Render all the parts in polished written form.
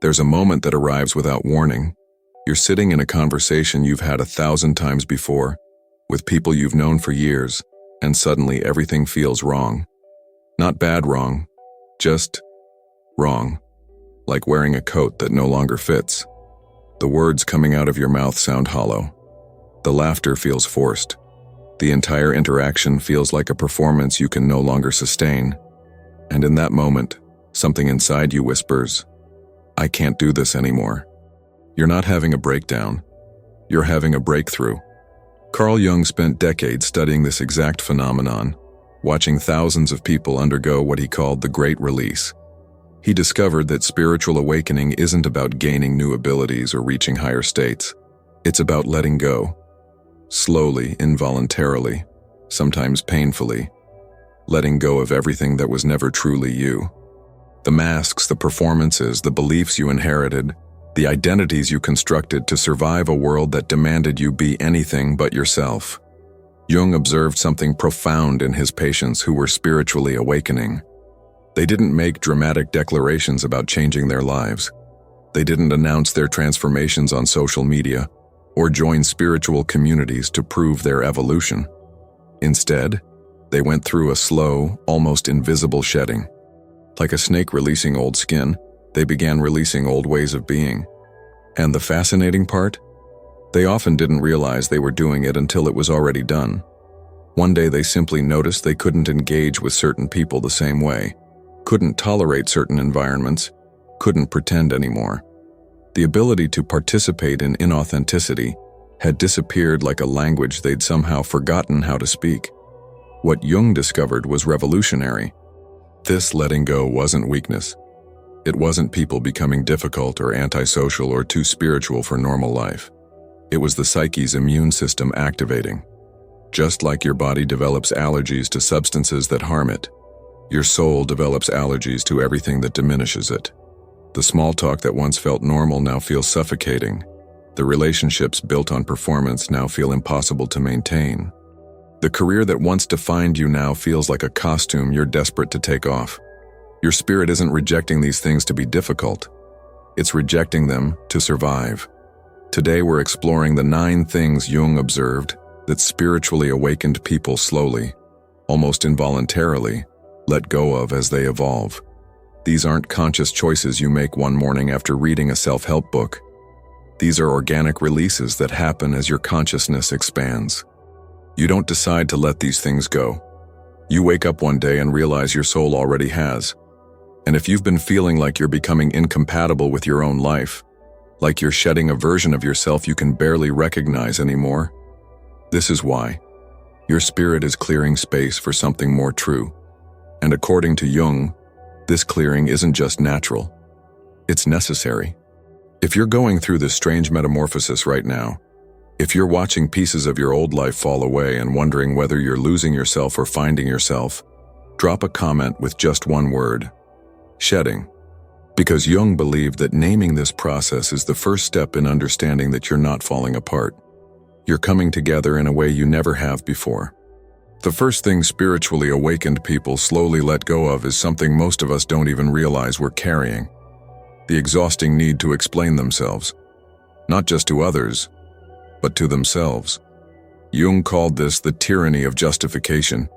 There's a moment that arrives without warning. You're sitting in a conversation you've had 1,000 times before, with people you've known for years, and suddenly everything feels wrong. Not bad wrong, just wrong. Like wearing a coat that no longer fits. The words coming out of your mouth sound hollow. The laughter feels forced. The entire interaction feels like a performance you can no longer sustain. And in that moment, something inside you whispers, "I can't do this anymore." You're not having a breakdown. You're having a breakthrough. Carl Jung spent decades studying this exact phenomenon, watching thousands of people undergo what he called the Great Release. He discovered that spiritual awakening isn't about gaining new abilities or reaching higher states. It's about letting go. Slowly, involuntarily, sometimes painfully. Letting go of everything that was never truly you. The masks, the performances, the beliefs you inherited, the identities you constructed to survive a world that demanded you be anything but yourself. Jung observed something profound in his patients who were spiritually awakening. They didn't make dramatic declarations about changing their lives. They didn't announce their transformations on social media or join spiritual communities to prove their evolution. Instead, they went through a slow, almost invisible shedding. Like a snake releasing old skin, they began releasing old ways of being. And the fascinating part? They often didn't realize they were doing it until it was already done. One day they simply noticed they couldn't engage with certain people the same way, couldn't tolerate certain environments, couldn't pretend anymore. The ability to participate in inauthenticity had disappeared like a language they'd somehow forgotten how to speak. What Jung discovered was revolutionary. This letting go wasn't weakness. It wasn't people becoming difficult or antisocial or too spiritual for normal life. It was the psyche's immune system activating. Just like your body develops allergies to substances that harm it, your soul develops allergies to everything that diminishes it. The small talk that once felt normal now feels suffocating. The relationships built on performance now feel impossible to maintain. The career that once defined you now feels like a costume you're desperate to take off. Your spirit isn't rejecting these things to be difficult. It's rejecting them to survive. Today we're exploring the 9 things Jung observed that spiritually awakened people slowly, almost involuntarily, let go of as they evolve. These aren't conscious choices you make one morning after reading a self-help book. These are organic releases that happen as your consciousness expands. You don't decide to let these things go. You wake up one day and realize your soul already has. And if you've been feeling like you're becoming incompatible with your own life, like you're shedding a version of yourself you can barely recognize anymore, this is why. Your spirit is clearing space for something more true. And according to Jung, this clearing isn't just natural. It's necessary. If you're going through this strange metamorphosis right now, if you're watching pieces of your old life fall away and wondering whether you're losing yourself or finding yourself, drop a comment with just one word: shedding. Because Jung believed that naming this process is the first step in understanding that you're not falling apart. You're coming together in a way you never have before. The first thing spiritually awakened people slowly let go of is something most of us don't even realize we're carrying: the exhausting need to explain themselves, not just to others, but to themselves. Jung called this the tyranny of justification,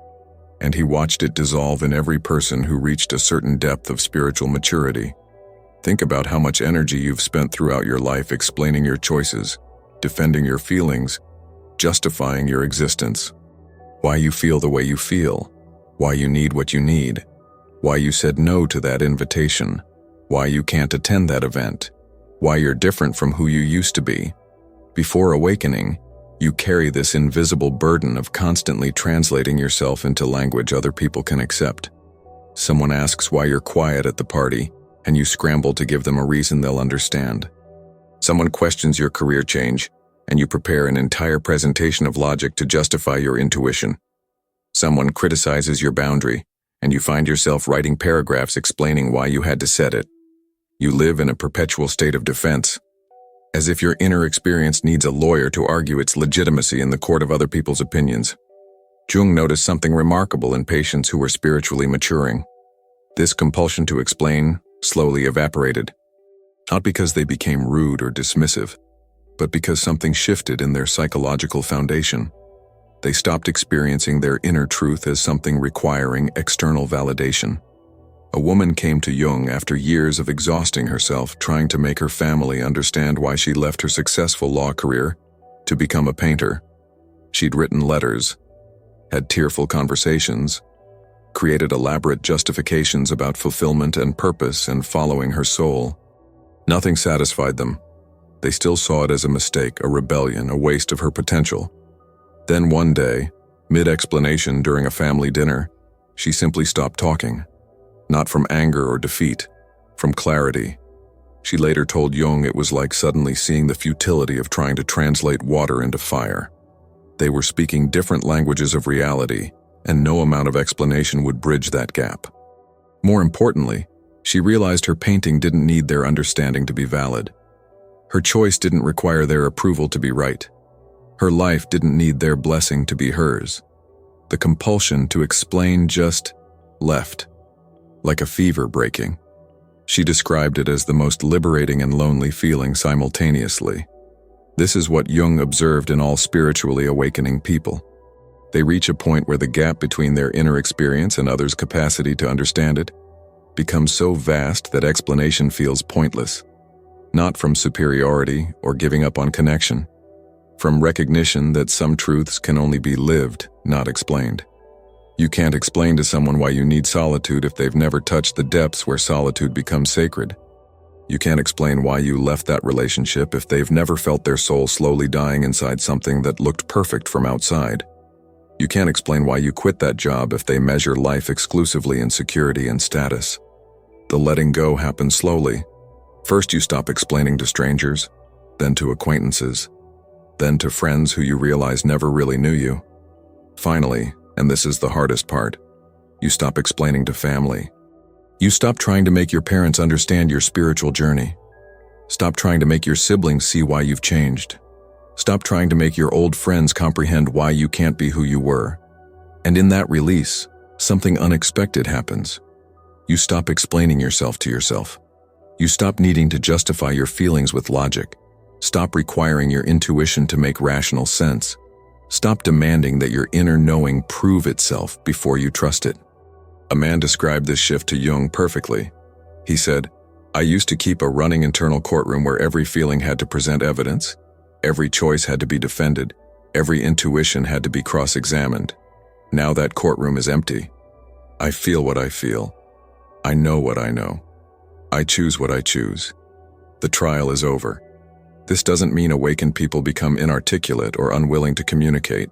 and he watched it dissolve in every person who reached a certain depth of spiritual maturity. Think about how much energy you've spent throughout your life explaining your choices, defending your feelings, justifying your existence. Why you feel the way you feel, why you need what you need, why you said no to that invitation, why you can't attend that event, why you're different from who you used to be. Before awakening, you carry this invisible burden of constantly translating yourself into language other people can accept. Someone asks why you're quiet at the party, and you scramble to give them a reason they'll understand. Someone questions your career change, and you prepare an entire presentation of logic to justify your intuition. Someone criticizes your boundary, and you find yourself writing paragraphs explaining why you had to set it. You live in a perpetual state of defense, as if your inner experience needs a lawyer to argue its legitimacy in the court of other people's opinions. Jung noticed something remarkable in patients who were spiritually maturing. This compulsion to explain slowly evaporated. Not because they became rude or dismissive, but because something shifted in their psychological foundation. They stopped experiencing their inner truth as something requiring external validation. A woman came to Jung after years of exhausting herself trying to make her family understand why she left her successful law career to become a painter. She'd written letters, had tearful conversations, created elaborate justifications about fulfillment and purpose and following her soul. Nothing satisfied them. They still saw it as a mistake, a rebellion, a waste of her potential. Then one day, mid-explanation during a family dinner, she simply stopped talking. Not from anger or defeat, from clarity. She later told Jung it was like suddenly seeing the futility of trying to translate water into fire. They were speaking different languages of reality, and no amount of explanation would bridge that gap. More importantly, she realized her painting didn't need their understanding to be valid. Her choice didn't require their approval to be right. Her life didn't need their blessing to be hers. The compulsion to explain just left, like a fever breaking. She described it as the most liberating and lonely feeling simultaneously. This is what Jung observed in all spiritually awakening people. They reach a point where the gap between their inner experience and others' capacity to understand it becomes so vast that explanation feels pointless. Not from superiority or giving up on connection, from recognition that some truths can only be lived, not explained. You can't explain to someone why you need solitude if they've never touched the depths where solitude becomes sacred. You can't explain why you left that relationship if they've never felt their soul slowly dying inside something that looked perfect from outside. You can't explain why you quit that job if they measure life exclusively in security and status. The letting go happens slowly. First you stop explaining to strangers, then to acquaintances, then to friends who you realize never really knew you. Finally, and this is the hardest part, you stop explaining to family. You stop trying to make your parents understand your spiritual journey. Stop trying to make your siblings see why you've changed. Stop trying to make your old friends comprehend why you can't be who you were. And in that release, something unexpected happens. You stop explaining yourself to yourself. You stop needing to justify your feelings with logic. Stop requiring your intuition to make rational sense. Stop demanding that your inner knowing prove itself before you trust it. A man described this shift to Jung perfectly. He said, "I used to keep a running internal courtroom where every feeling had to present evidence, every choice had to be defended, every intuition had to be cross-examined. Now that courtroom is empty. I feel what I feel. I know what I know. I choose what I choose. The trial is over." This doesn't mean awakened people become inarticulate or unwilling to communicate.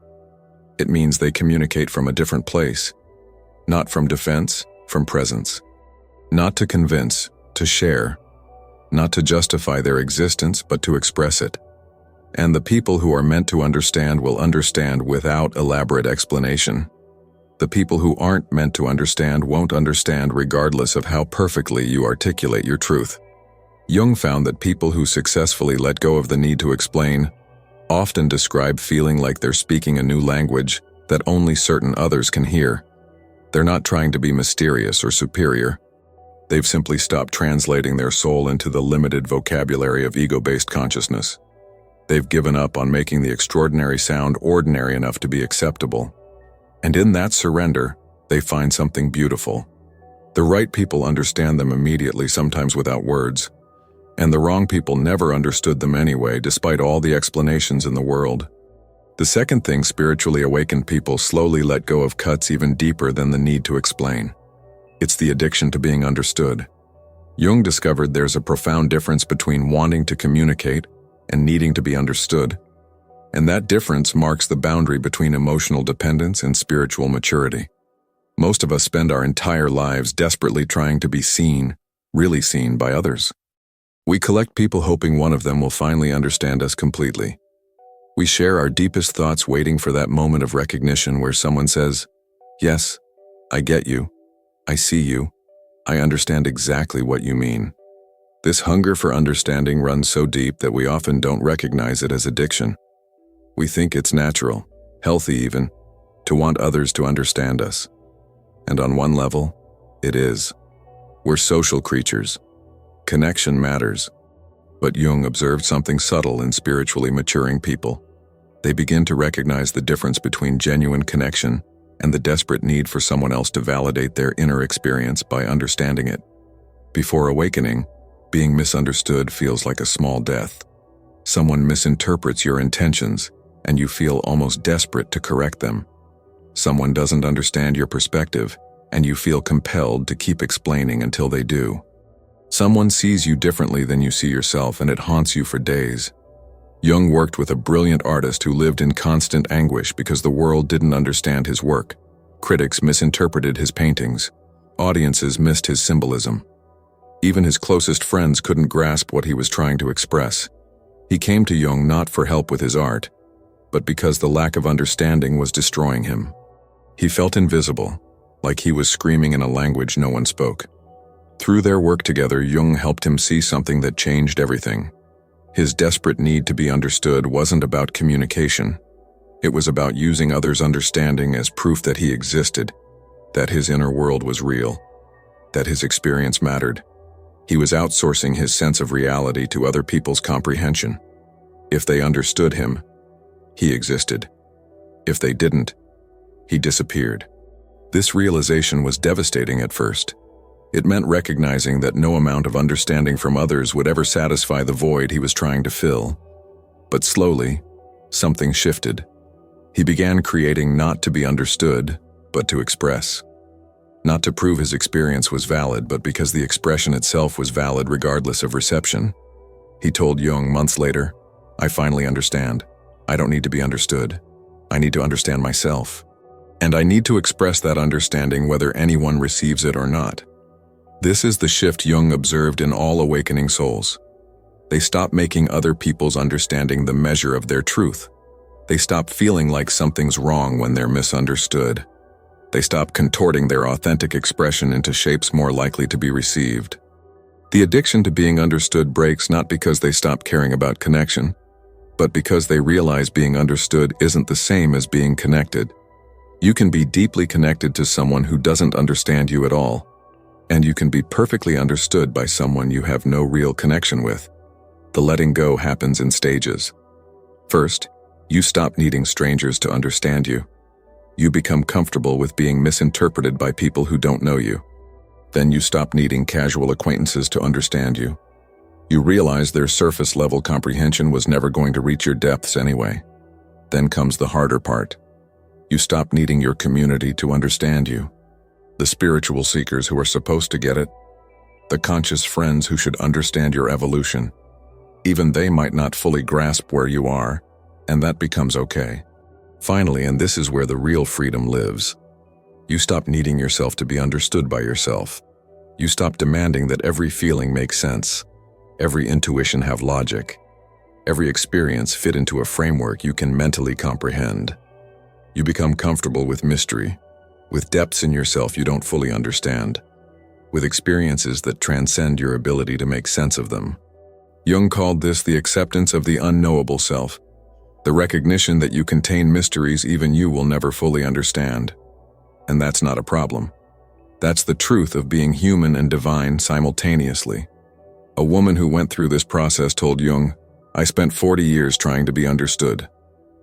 It means they communicate from a different place. Not from defense, from presence. Not to convince, to share. Not to justify their existence, but to express it. And the people who are meant to understand will understand without elaborate explanation. The people who aren't meant to understand won't understand regardless of how perfectly you articulate your truth. Jung found that people who successfully let go of the need to explain often describe feeling like they're speaking a new language that only certain others can hear. They're not trying to be mysterious or superior. They've simply stopped translating their soul into the limited vocabulary of ego-based consciousness. They've given up on making the extraordinary sound ordinary enough to be acceptable. And in that surrender, they find something beautiful. The right people understand them immediately, sometimes without words. And the wrong people never understood them anyway, despite all the explanations in the world. The second thing spiritually awakened people slowly let go of cuts even deeper than the need to explain. It's the addiction to being understood. Jung discovered there's a profound difference between wanting to communicate and needing to be understood. And that difference marks the boundary between emotional dependence and spiritual maturity. Most of us spend our entire lives desperately trying to be seen, really seen by others. We collect people hoping one of them will finally understand us completely. We share our deepest thoughts waiting for that moment of recognition where someone says, "Yes, I get you. I see you. I understand exactly what you mean." This hunger for understanding runs so deep that we often don't recognize it as addiction. We think it's natural, healthy even, to want others to understand us. And on one level, it is. We're social creatures. Connection matters, But Jung observed something subtle in spiritually maturing people. They begin to recognize the difference between genuine connection and the desperate need for someone else to validate their inner experience by understanding it. Before awakening, being misunderstood feels like a small death. Someone misinterprets your intentions, and you feel almost desperate to correct them. Someone doesn't understand your perspective, and you feel compelled to keep explaining until they do. Someone sees you differently than you see yourself, and it haunts you for days. Jung worked with a brilliant artist who lived in constant anguish because the world didn't understand his work. Critics misinterpreted his paintings. Audiences missed his symbolism. Even his closest friends couldn't grasp what he was trying to express. He came to Jung not for help with his art, but because the lack of understanding was destroying him. He felt invisible, like he was screaming in a language no one spoke. Through their work together, Jung helped him see something that changed everything. His desperate need to be understood wasn't about communication. It was about using others' understanding as proof that he existed, that his inner world was real, that his experience mattered. He was outsourcing his sense of reality to other people's comprehension. If they understood him, he existed. If they didn't, he disappeared. This realization was devastating at first. It meant recognizing that no amount of understanding from others would ever satisfy the void he was trying to fill. But slowly, something shifted. He began creating not to be understood, but to express. Not to prove his experience was valid, but because the expression itself was valid regardless of reception. He told Jung months later, "I finally understand. I don't need to be understood. I need to understand myself. And I need to express that understanding whether anyone receives it or not." This is the shift Jung observed in all awakening souls. They stop making other people's understanding the measure of their truth. They stop feeling like something's wrong when they're misunderstood. They stop contorting their authentic expression into shapes more likely to be received. The addiction to being understood breaks not because they stop caring about connection, but because they realize being understood isn't the same as being connected. You can be deeply connected to someone who doesn't understand you at all, and you can be perfectly understood by someone you have no real connection with. The letting go happens in stages. First, you stop needing strangers to understand you. You become comfortable with being misinterpreted by people who don't know you. Then you stop needing casual acquaintances to understand you. You realize their surface-level comprehension was never going to reach your depths anyway. Then comes the harder part. You stop needing your community to understand you. The spiritual seekers who are supposed to get it. The conscious friends who should understand your evolution. Even they might not fully grasp where you are, and that becomes okay. Finally, and this is where the real freedom lives, you stop needing yourself to be understood by yourself. You stop demanding that every feeling make sense, every intuition have logic, every experience fit into a framework you can mentally comprehend. You become comfortable with mystery, with depths in yourself you don't fully understand, with experiences that transcend your ability to make sense of them. Jung called this the acceptance of the unknowable self, the recognition that you contain mysteries even you will never fully understand. And that's not a problem. That's the truth of being human and divine simultaneously. A woman who went through this process told Jung, "I spent 40 years trying to be understood.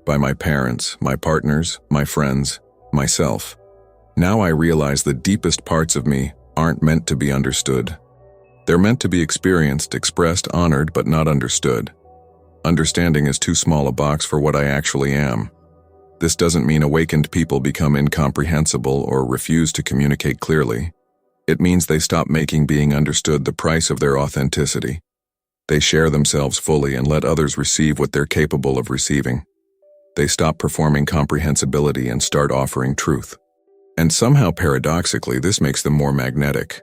By my parents, my partners, my friends, myself. Now I realize the deepest parts of me aren't meant to be understood. They're meant to be experienced, expressed, honored, but not understood. Understanding is too small a box for what I actually am." This doesn't mean awakened people become incomprehensible or refuse to communicate clearly. It means they stop making being understood the price of their authenticity. They share themselves fully and let others receive what they're capable of receiving. They stop performing comprehensibility and start offering truth. And somehow, paradoxically, this makes them more magnetic.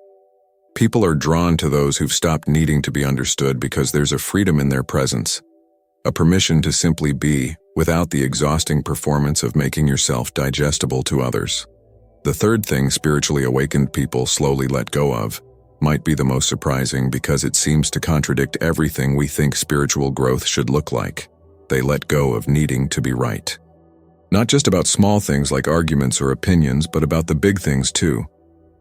People are drawn to those who've stopped needing to be understood because there's a freedom in their presence, a permission to simply be, without the exhausting performance of making yourself digestible to others. The third thing spiritually awakened people slowly let go of might be the most surprising because it seems to contradict everything we think spiritual growth should look like. They let go of needing to be right. Not just about small things like arguments or opinions, but about the big things too.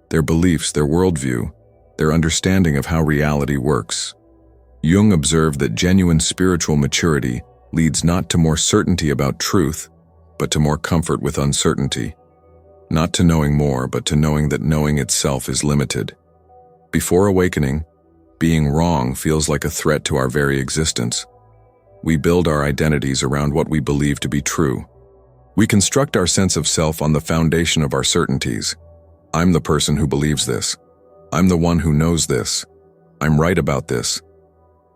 Their beliefs, their worldview, their understanding of how reality works. Jung observed that genuine spiritual maturity leads not to more certainty about truth, but to more comfort with uncertainty. Not to knowing more, but to knowing that knowing itself is limited. Before awakening, being wrong feels like a threat to our very existence. We build our identities around what we believe to be true. We construct our sense of self on the foundation of our certainties. I'm the person who believes this. I'm the one who knows this. I'm right about this.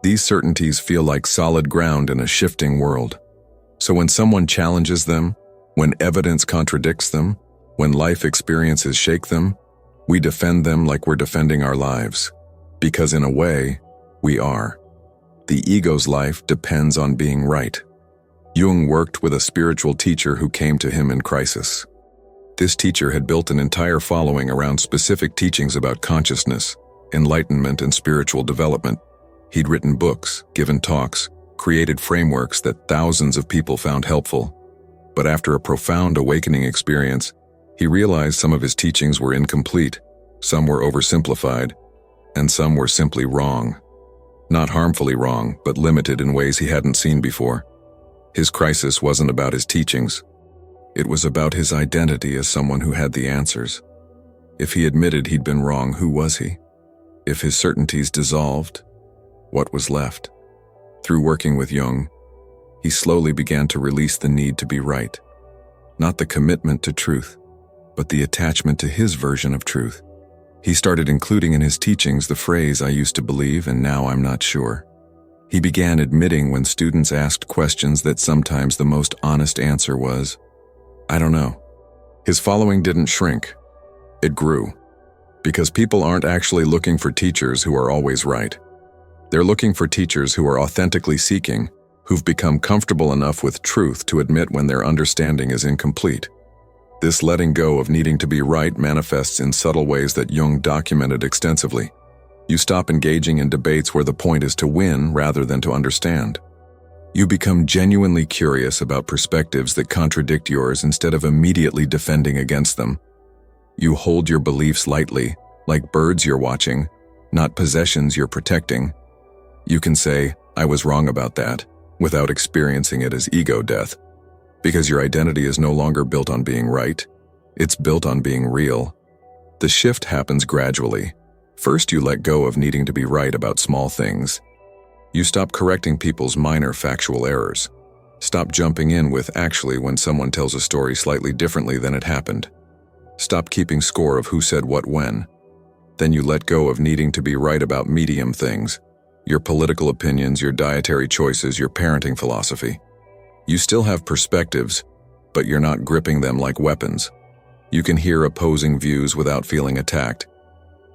These certainties feel like solid ground in a shifting world. So when someone challenges them, when evidence contradicts them, when life experiences shake them, we defend them like we're defending our lives. Because in a way, we are. The ego's life depends on being right. Jung worked with a spiritual teacher who came to him in crisis. This teacher had built an entire following around specific teachings about consciousness, enlightenment, and spiritual development. He'd written books, given talks, created frameworks that thousands of people found helpful. But after a profound awakening experience, he realized some of his teachings were incomplete, some were oversimplified, and some were simply wrong. Not harmfully wrong, but limited in ways he hadn't seen before. His crisis wasn't about his teachings. It was about his identity as someone who had the answers. If he admitted he'd been wrong, who was he? If his certainties dissolved, what was left? Through working with Jung, he slowly began to release the need to be right. Not the commitment to truth, but the attachment to his version of truth. He started including in his teachings the phrase, "I used to believe and now I'm not sure." He began admitting when students asked questions that sometimes the most honest answer was, "I don't know." His following didn't shrink. It grew. Because people aren't actually looking for teachers who are always right. They're looking for teachers who are authentically seeking, who've become comfortable enough with truth to admit when their understanding is incomplete. This letting go of needing to be right manifests in subtle ways that Jung documented extensively. You stop engaging in debates where the point is to win rather than to understand. You become genuinely curious about perspectives that contradict yours instead of immediately defending against them. You hold your beliefs lightly, like birds you're watching, not possessions you're protecting. You can say, "I was wrong about that," without experiencing it as ego death. Because your identity is no longer built on being right, it's built on being real. The shift happens gradually. First, you let go of needing to be right about small things. You stop correcting people's minor factual errors. Stop jumping in with "actually" when someone tells a story slightly differently than it happened. Stop keeping score of who said what when. Then you let go of needing to be right about medium things. Your political opinions, your dietary choices, your parenting philosophy. You still have perspectives, but you're not gripping them like weapons. You can hear opposing views without feeling attacked.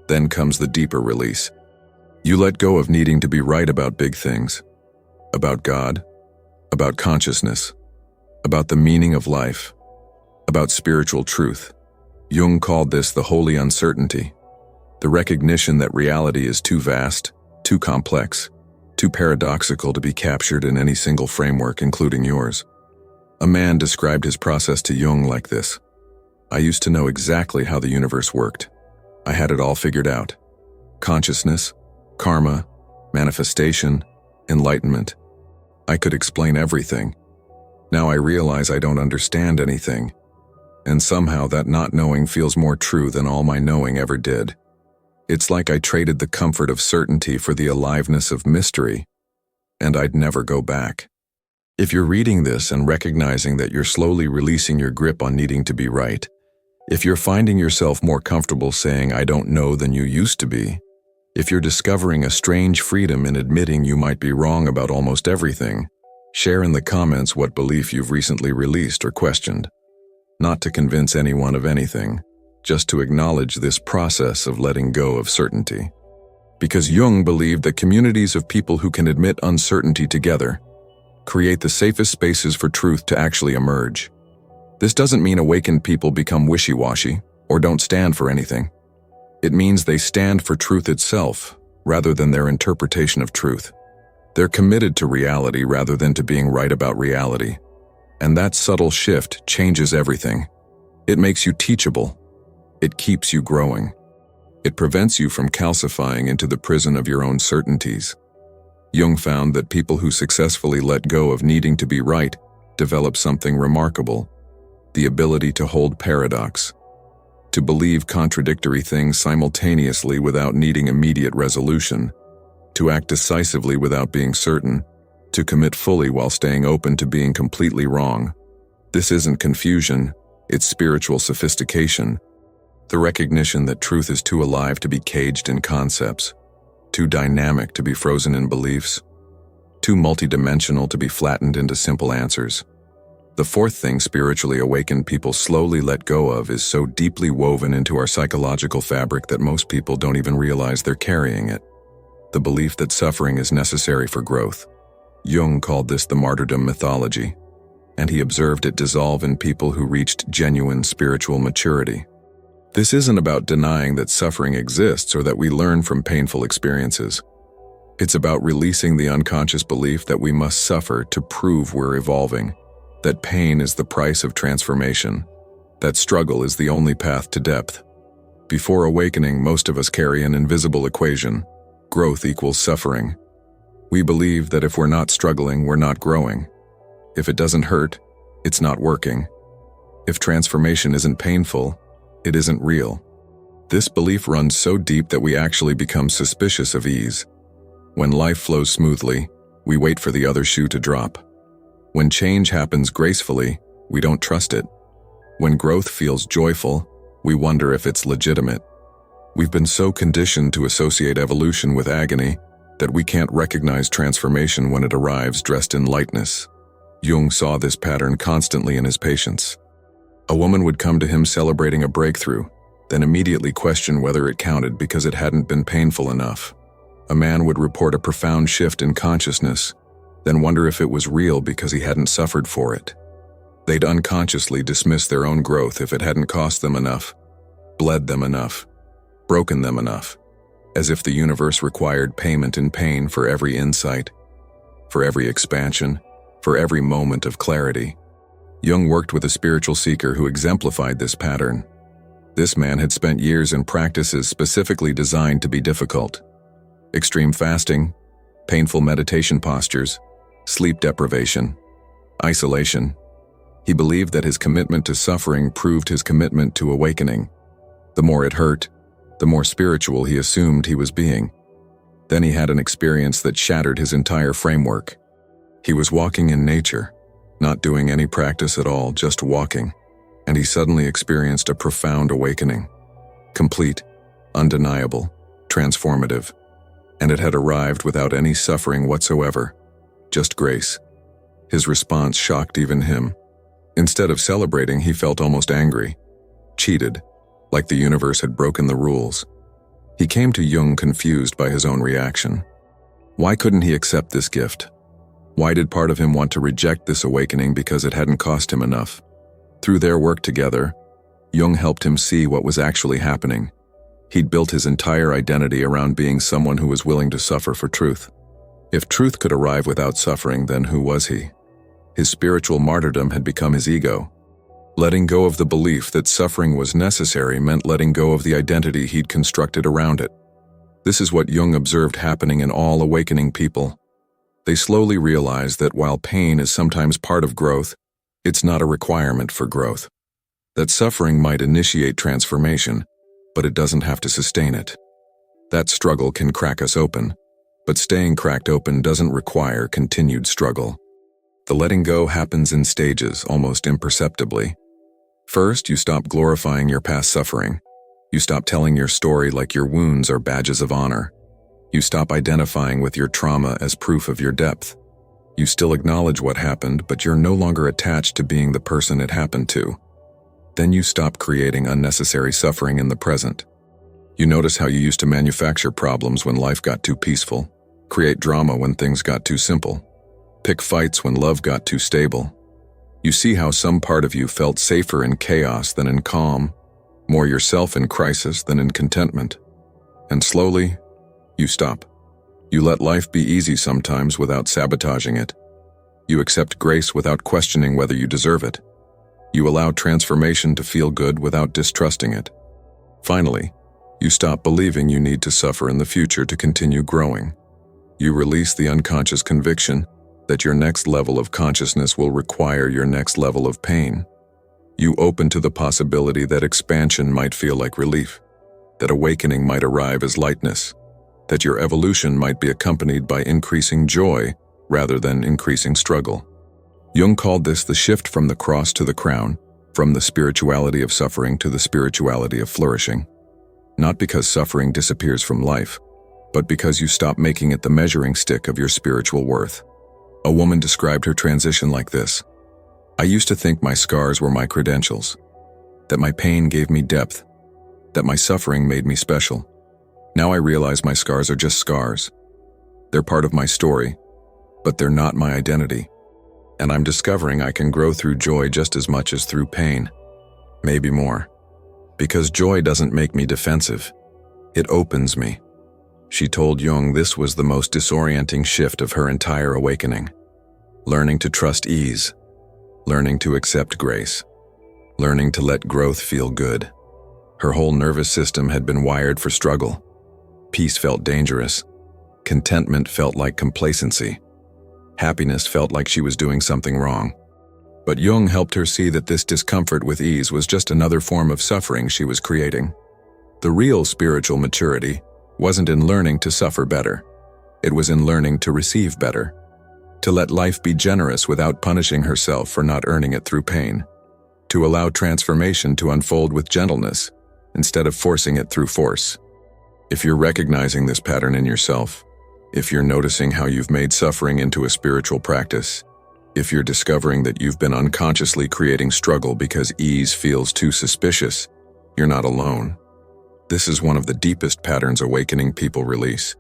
Then comes the deeper release. You let go of needing to be right about big things. About God, about consciousness, about the meaning of life, about spiritual truth. Jung called this the holy uncertainty, the recognition that reality is too vast, too complex, too paradoxical to be captured in any single framework, including yours. A man described his process to Jung like this: "I used to know exactly how the universe worked. I had it all figured out. Consciousness, karma, manifestation, enlightenment. I could explain everything. Now I realize I don't understand anything. And somehow that not knowing feels more true than all my knowing ever did. It's like I traded the comfort of certainty for the aliveness of mystery, and I'd never go back." If you're reading this and recognizing that you're slowly releasing your grip on needing to be right, if you're finding yourself more comfortable saying "I don't know" than you used to be, if you're discovering a strange freedom in admitting you might be wrong about almost everything, share in the comments what belief you've recently released or questioned. Not to convince anyone of anything, just to acknowledge this process of letting go of certainty. Because Jung believed that communities of people who can admit uncertainty together create the safest spaces for truth to actually emerge. This doesn't mean awakened people become wishy-washy or don't stand for anything. It means they stand for truth itself rather than their interpretation of truth. They're committed to reality rather than to being right about reality. And that subtle shift changes everything. It makes you teachable. It keeps you growing. It prevents you from calcifying into the prison of your own certainties. Jung found that people who successfully let go of needing to be right develop something remarkable: the ability to hold paradox, to believe contradictory things simultaneously without needing immediate resolution, to act decisively without being certain, to commit fully while staying open to being completely wrong. This isn't confusion, it's spiritual sophistication, the recognition that truth is too alive to be caged in concepts, too dynamic to be frozen in beliefs, too multidimensional to be flattened into simple answers. The fourth thing spiritually awakened people slowly let go of is so deeply woven into our psychological fabric that most people don't even realize they're carrying it: the belief that suffering is necessary for growth. Jung called this the martyrdom mythology, and he observed it dissolve in people who reached genuine spiritual maturity. This isn't about denying that suffering exists or that we learn from painful experiences. It's about releasing the unconscious belief that we must suffer to prove we're evolving, that pain is the price of transformation, that struggle is the only path to depth. Before awakening, most of us carry an invisible equation: growth equals suffering. We believe that if we're not struggling, we're not growing. If it doesn't hurt, it's not working. If transformation isn't painful, it isn't real. This belief runs so deep that we actually become suspicious of ease. When life flows smoothly, we wait for the other shoe to drop. When change happens gracefully, we don't trust it. When growth feels joyful, we wonder if it's legitimate. We've been so conditioned to associate evolution with agony that we can't recognize transformation when it arrives dressed in lightness. Jung saw this pattern constantly in his patients. A woman would come to him celebrating a breakthrough, then immediately question whether it counted because it hadn't been painful enough. A man would report a profound shift in consciousness, then wonder if it was real because he hadn't suffered for it. They'd unconsciously dismiss their own growth if it hadn't cost them enough, bled them enough, broken them enough, as if the universe required payment in pain for every insight, for every expansion, for every moment of clarity. Jung worked with a spiritual seeker who exemplified this pattern. This man had spent years in practices specifically designed to be difficult: extreme fasting, painful meditation postures, sleep deprivation, isolation. He believed that his commitment to suffering proved his commitment to awakening. The more it hurt, the more spiritual he assumed he was being. Then he had an experience that shattered his entire framework. He was walking in nature, not doing any practice at all, just walking, and he suddenly experienced a profound awakening. Complete, undeniable, transformative, and it had arrived without any suffering whatsoever, just grace. His response shocked even him. Instead of celebrating, he felt almost angry, cheated, like the universe had broken the rules. He came to Jung confused by his own reaction. Why couldn't he accept this gift? Why did part of him want to reject this awakening because it hadn't cost him enough? Through their work together, Jung helped him see what was actually happening. He'd built his entire identity around being someone who was willing to suffer for truth. If truth could arrive without suffering, then who was he? His spiritual martyrdom had become his ego. Letting go of the belief that suffering was necessary meant letting go of the identity he'd constructed around it. This is what Jung observed happening in all awakening people. They slowly realized that while pain is sometimes part of growth, it's not a requirement for growth. That suffering might initiate transformation, but it doesn't have to sustain it. That struggle can crack us open, but staying cracked open doesn't require continued struggle. The letting go happens in stages, almost imperceptibly. First, you stop glorifying your past suffering. You stop telling your story like your wounds are badges of honor. You stop identifying with your trauma as proof of your depth. You still acknowledge what happened, but you're no longer attached to being the person it happened to. Then you stop creating unnecessary suffering in the present. You notice how you used to manufacture problems when life got too peaceful, create drama when things got too simple, pick fights when love got too stable. You see how some part of you felt safer in chaos than in calm, more yourself in crisis than in contentment. And slowly, you stop. You let life be easy sometimes without sabotaging it. You accept grace without questioning whether you deserve it. You allow transformation to feel good without distrusting it. Finally, you stop believing you need to suffer in the future to continue growing. You release the unconscious conviction that your next level of consciousness will require your next level of pain. You open to the possibility that expansion might feel like relief, that awakening might arrive as lightness, that your evolution might be accompanied by increasing joy rather than increasing struggle. Jung called this the shift from the cross to the crown, from the spirituality of suffering to the spirituality of flourishing. Not because suffering disappears from life, but because you stop making it the measuring stick of your spiritual worth. A woman described her transition like this: I used to think my scars were my credentials, that my pain gave me depth, that my suffering made me special. Now I realize my scars are just scars. They're part of my story, but they're not my identity. And I'm discovering I can grow through joy just as much as through pain, maybe more. Because joy doesn't make me defensive, it opens me. She told Jung this was the most disorienting shift of her entire awakening. Learning to trust ease, learning to accept grace, learning to let growth feel good. Her whole nervous system had been wired for struggle. Peace felt dangerous. Contentment felt like complacency. Happiness felt like she was doing something wrong. But Jung helped her see that this discomfort with ease was just another form of suffering she was creating. The real spiritual maturity wasn't in learning to suffer better. It was in learning to receive better. To let life be generous without punishing herself for not earning it through pain. To allow transformation to unfold with gentleness, instead of forcing it through force. If you're recognizing this pattern in yourself, if you're noticing how you've made suffering into a spiritual practice, if you're discovering that you've been unconsciously creating struggle because ease feels too suspicious, you're not alone. This is one of the deepest patterns awakening people release.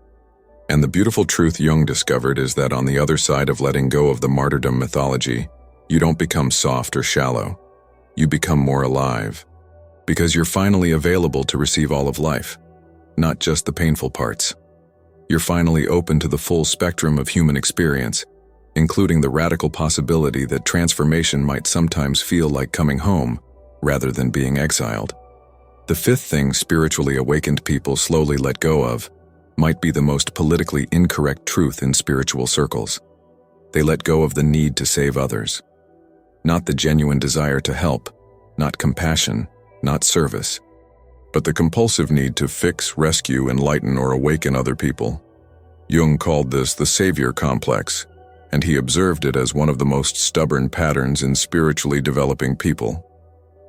And the beautiful truth Jung discovered is that on the other side of letting go of the martyrdom mythology, you don't become soft or shallow. You become more alive. Because you're finally available to receive all of life, not just the painful parts. You're finally open to the full spectrum of human experience, including the radical possibility that transformation might sometimes feel like coming home, rather than being exiled. The fifth thing spiritually awakened people slowly let go of might be the most politically incorrect truth in spiritual circles. They let go of the need to save others. Not the genuine desire to help, not compassion, not service, but the compulsive need to fix, rescue, enlighten, or awaken other people. Jung called this the savior complex, and he observed it as one of the most stubborn patterns in spiritually developing people.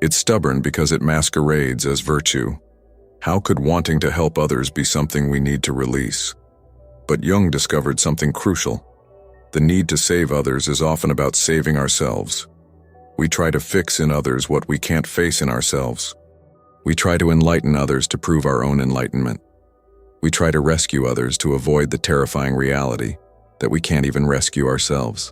It's stubborn because it masquerades as virtue. How could wanting to help others be something we need to release? But Jung discovered something crucial. The need to save others is often about saving ourselves. We try to fix in others what we can't face in ourselves. We try to enlighten others to prove our own enlightenment. We try to rescue others to avoid the terrifying reality that we can't even rescue ourselves.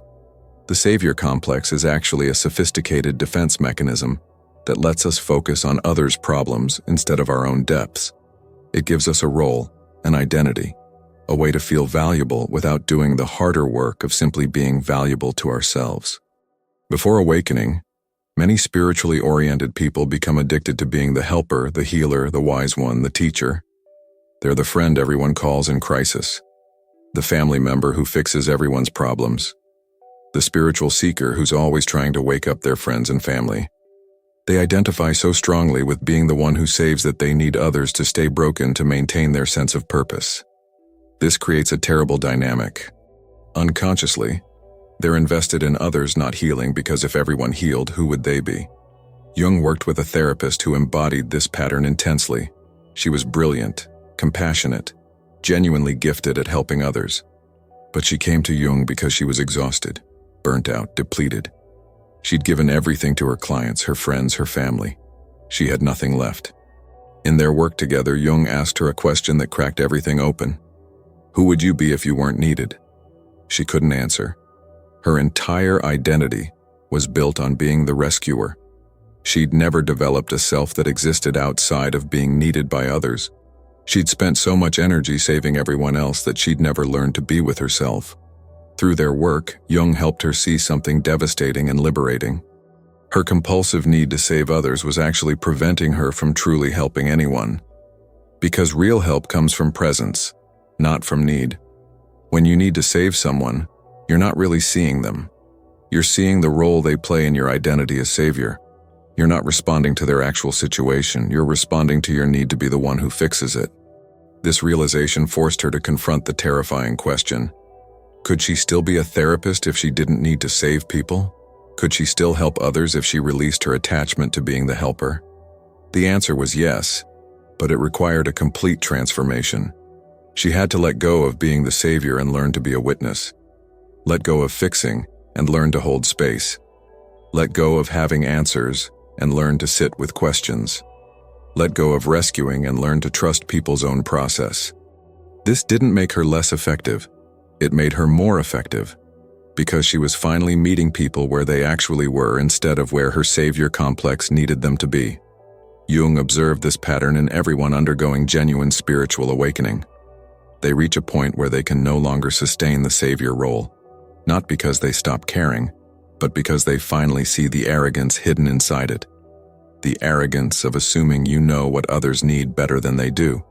The savior complex is actually a sophisticated defense mechanism that lets us focus on others' problems instead of our own depths. It gives us a role, an identity, a way to feel valuable without doing the harder work of simply being valuable to ourselves. Before awakening, many spiritually oriented people become addicted to being the helper, the healer, the wise one, the teacher. They're the friend everyone calls in crisis, the family member who fixes everyone's problems, the spiritual seeker who's always trying to wake up their friends and family. They identify so strongly with being the one who saves that they need others to stay broken to maintain their sense of purpose. This creates a terrible dynamic. Unconsciously, they're invested in others not healing because if everyone healed, who would they be? Jung worked with a therapist who embodied this pattern intensely. She was brilliant, compassionate, genuinely gifted at helping others. But she came to Jung because she was exhausted, burnt out, depleted. She'd given everything to her clients, her friends, her family. She had nothing left. In their work together, Jung asked her a question that cracked everything open. Who would you be if you weren't needed? She couldn't answer. Her entire identity was built on being the rescuer. She'd never developed a self that existed outside of being needed by others. She'd spent so much energy saving everyone else that she'd never learned to be with herself. Through their work, Jung helped her see something devastating and liberating. Her compulsive need to save others was actually preventing her from truly helping anyone. Because real help comes from presence, not from need. When you need to save someone, you're not really seeing them. You're seeing the role they play in your identity as savior. You're not responding to their actual situation, you're responding to your need to be the one who fixes it. This realization forced her to confront the terrifying question: could she still be a therapist if she didn't need to save people? Could she still help others if she released her attachment to being the helper? The answer was yes, but it required a complete transformation. She had to let go of being the savior and learn to be a witness. Let go of fixing and learn to hold space. Let go of having answers and learn to sit with questions. Let go of rescuing and learn to trust people's own process. This didn't make her less effective. It made her more effective, because she was finally meeting people where they actually were instead of where her savior complex needed them to be. Jung observed this pattern in everyone undergoing genuine spiritual awakening. They reach a point where they can no longer sustain the savior role, not because they stop caring, but because they finally see the arrogance hidden inside it. The arrogance of assuming you know what others need better than they do.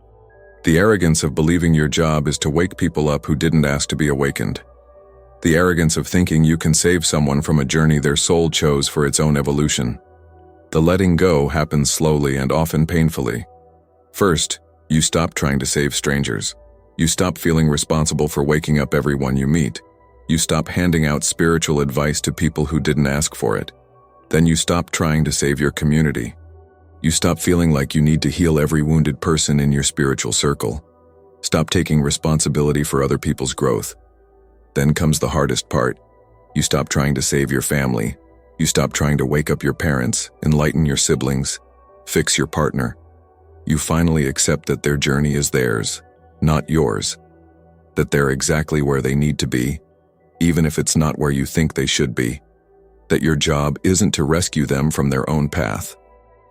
The arrogance of believing your job is to wake people up who didn't ask to be awakened. The arrogance of thinking you can save someone from a journey their soul chose for its own evolution. The letting go happens slowly and often painfully. First, you stop trying to save strangers. You stop feeling responsible for waking up everyone you meet. You stop handing out spiritual advice to people who didn't ask for it. Then you stop trying to save your community. You stop feeling like you need to heal every wounded person in your spiritual circle. Stop taking responsibility for other people's growth. Then comes the hardest part. You stop trying to save your family. You stop trying to wake up your parents, enlighten your siblings, fix your partner. You finally accept that their journey is theirs, not yours. That they're exactly where they need to be, even if it's not where you think they should be. That your job isn't to rescue them from their own path.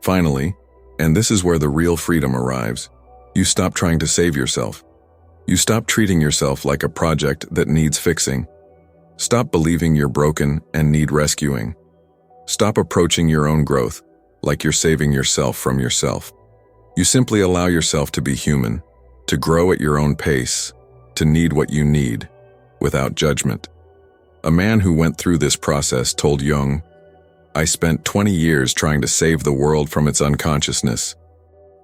Finally, and this is where the real freedom arrives, you stop trying to save yourself. You stop treating yourself like a project that needs fixing. Stop believing you're broken and need rescuing. Stop approaching your own growth like you're saving yourself from yourself. You simply allow yourself to be human, to grow at your own pace, to need what you need, without judgment. A man who went through this process told Jung, "I spent 20 years trying to save the world from its unconsciousness.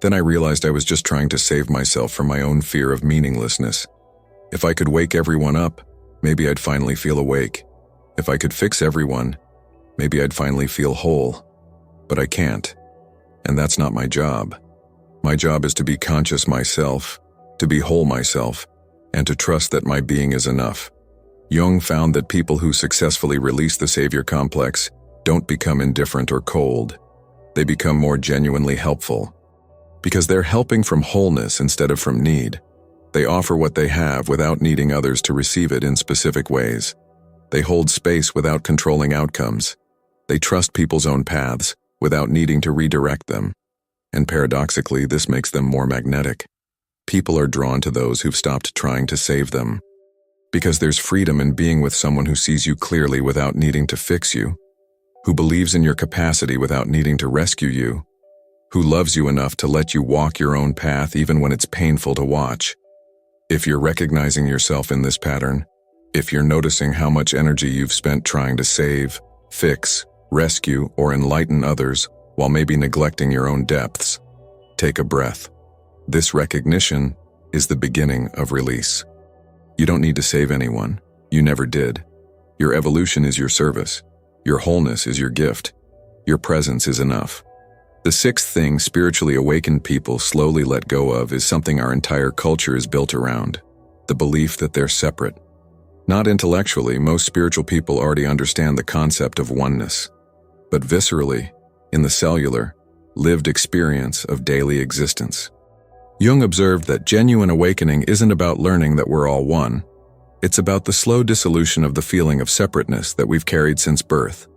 Then I realized I was just trying to save myself from my own fear of meaninglessness. If I could wake everyone up, maybe I'd finally feel awake. If I could fix everyone, maybe I'd finally feel whole. But I can't. And that's not my job. My job is to be conscious myself, to be whole myself, and to trust that my being is enough." Jung found that people who successfully release the savior complex don't become indifferent or cold. They become more genuinely helpful. Because they're helping from wholeness instead of from need. They offer what they have without needing others to receive it in specific ways. They hold space without controlling outcomes. They trust people's own paths without needing to redirect them. And paradoxically, this makes them more magnetic. People are drawn to those who've stopped trying to save them. Because there's freedom in being with someone who sees you clearly without needing to fix you, who believes in your capacity without needing to rescue you, who loves you enough to let you walk your own path even when it's painful to watch. If you're recognizing yourself in this pattern, if you're noticing how much energy you've spent trying to save, fix, rescue, or enlighten others while maybe neglecting your own depths, take a breath. This recognition is the beginning of release. You don't need to save anyone. You never did. Your evolution is your service. Your wholeness is your gift. Your presence is enough. The sixth thing spiritually awakened people slowly let go of is something our entire culture is built around: the belief that they're separate. Not intellectually, most spiritual people already understand the concept of oneness. But viscerally, in the cellular, lived experience of daily existence. Jung observed that genuine awakening isn't about learning that we're all one. It's about the slow dissolution of the feeling of separateness that we've carried since birth.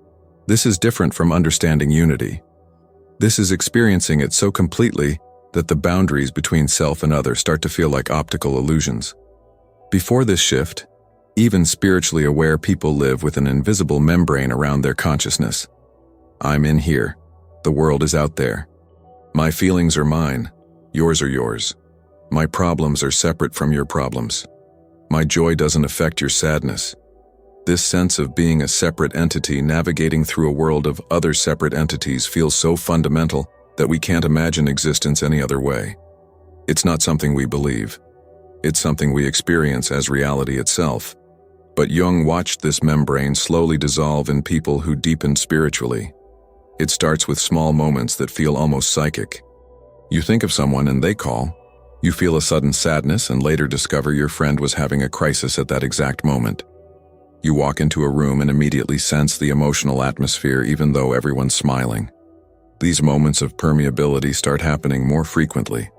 This is different from understanding unity. This is experiencing it so completely that the boundaries between self and other start to feel like optical illusions. Before this shift, even spiritually aware people live with an invisible membrane around their consciousness. I'm in here. The world is out there. My feelings are mine. Yours are yours. My problems are separate from your problems. My joy doesn't affect your sadness. This sense of being a separate entity navigating through a world of other separate entities feels so fundamental that we can't imagine existence any other way. It's not something we believe. It's something we experience as reality itself. But Jung watched this membrane slowly dissolve in people who deepened spiritually. It starts with small moments that feel almost psychic. You think of someone and they call. You feel a sudden sadness and later discover your friend was having a crisis at that exact moment. You walk into a room and immediately sense the emotional atmosphere even though everyone's smiling. These moments of permeability start happening more frequently.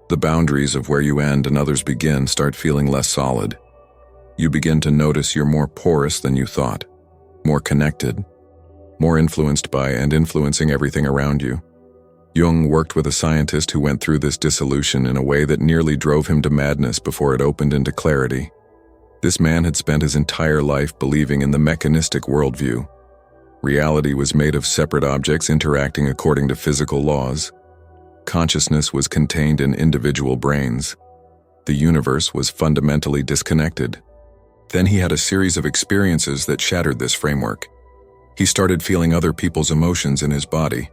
The boundaries of where you end and others begin start feeling less solid. You begin to notice you're more porous than you thought, more connected, more influenced by and influencing everything around you. Jung worked with a scientist who went through this dissolution in a way that nearly drove him to madness before it opened into clarity. This man had spent his entire life believing in the mechanistic worldview. Reality was made of separate objects interacting according to physical laws. Consciousness was contained in individual brains. The universe was fundamentally disconnected. Then he had a series of experiences that shattered this framework. He started feeling other people's emotions in his body,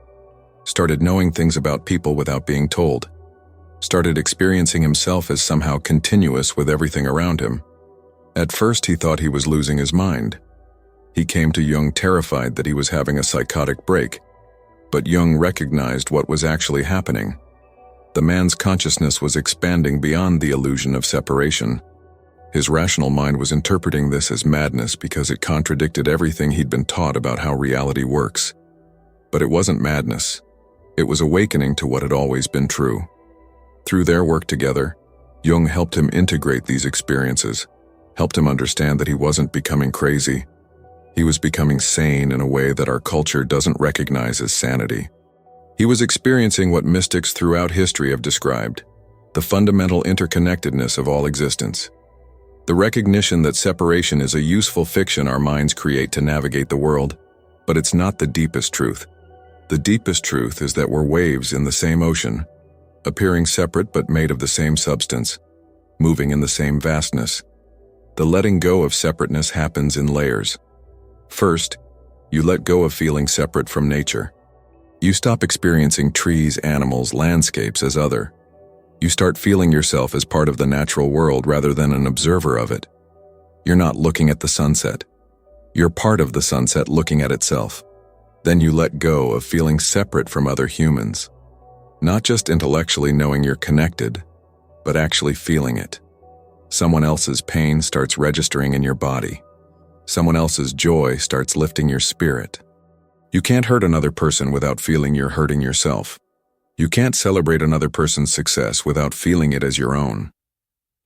started knowing things about people without being told, started experiencing himself as somehow continuous with everything around him. At first he thought he was losing his mind. He came to Jung terrified that he was having a psychotic break, but Jung recognized what was actually happening. The man's consciousness was expanding beyond the illusion of separation. His rational mind was interpreting this as madness because it contradicted everything he'd been taught about how reality works. But it wasn't madness. It was awakening to what had always been true. Through their work together, Jung helped him integrate these experiences, helped him understand that he wasn't becoming crazy. He was becoming sane in a way that our culture doesn't recognize as sanity. He was experiencing what mystics throughout history have described, the fundamental interconnectedness of all existence. The recognition that separation is a useful fiction our minds create to navigate the world, but it's not the deepest truth. The deepest truth is that we're waves in the same ocean, appearing separate but made of the same substance, moving in the same vastness. The letting go of separateness happens in layers. First, you let go of feeling separate from nature. You stop experiencing trees, animals, landscapes as other. You start feeling yourself as part of the natural world rather than an observer of it. You're not looking at the sunset. You're part of the sunset looking at itself. Then you let go of feeling separate from other humans. Not just intellectually knowing you're connected, but actually feeling it. Someone else's pain starts registering in your body. Someone else's joy starts lifting your spirit. You can't hurt another person without feeling you're hurting yourself. You can't celebrate another person's success without feeling it as your own.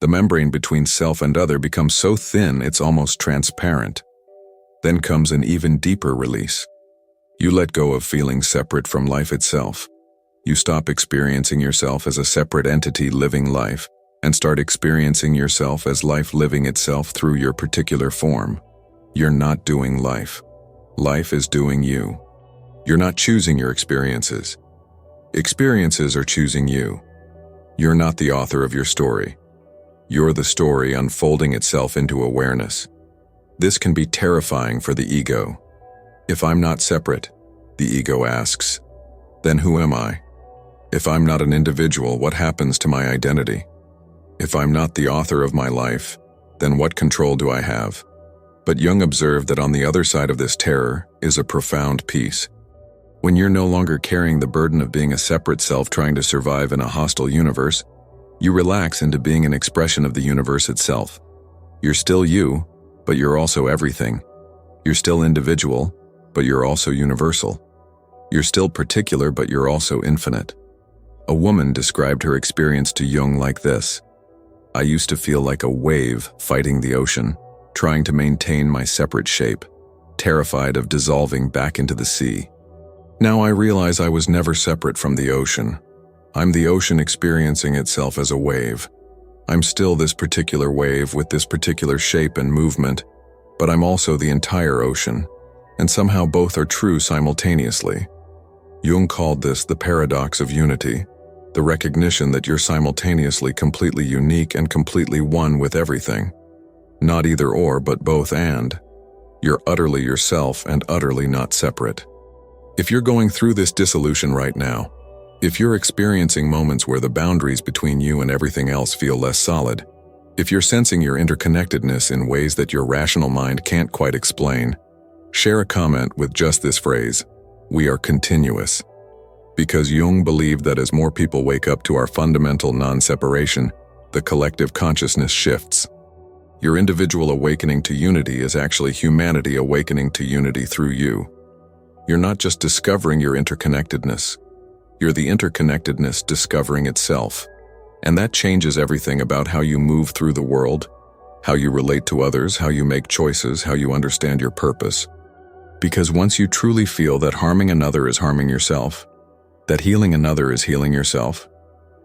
The membrane between self and other becomes so thin it's almost transparent. Then comes an even deeper release. You let go of feeling separate from life itself. You stop experiencing yourself as a separate entity living life and start experiencing yourself as life living itself through your particular form. You're not doing life. Life is doing you. You're not choosing your experiences. Experiences are choosing you. You're not the author of your story. You're the story unfolding itself into awareness. This can be terrifying for the ego. If I'm not separate, the ego asks, then who am I? If I'm not an individual, what happens to my identity? If I'm not the author of my life, then what control do I have? But Jung observed that on the other side of this terror is a profound peace. When you're no longer carrying the burden of being a separate self trying to survive in a hostile universe, you relax into being an expression of the universe itself. You're still you, but you're also everything. You're still individual, but you're also universal. You're still particular, but you're also infinite. A woman described her experience to Jung like this: I used to feel like a wave fighting the ocean, trying to maintain my separate shape, terrified of dissolving back into the sea. Now I realize I was never separate from the ocean. I'm the ocean experiencing itself as a wave. I'm still this particular wave with this particular shape and movement, but I'm also the entire ocean, and somehow both are true simultaneously. Jung called this the paradox of unity, the recognition that you're simultaneously completely unique and completely one with everything. Not either or, but both and. You're utterly yourself and utterly not separate. If you're going through this dissolution right now, if you're experiencing moments where the boundaries between you and everything else feel less solid, if you're sensing your interconnectedness in ways that your rational mind can't quite explain, share a comment with just this phrase: we are continuous. Because Jung believed that as more people wake up to our fundamental non-separation, the collective consciousness shifts. Your individual awakening to unity is actually humanity awakening to unity through you. You're not just discovering your interconnectedness, you're the interconnectedness discovering itself. And that changes everything about how you move through the world, how you relate to others, how you make choices, how you understand your purpose. Because once you truly feel that harming another is harming yourself, that healing another is healing yourself,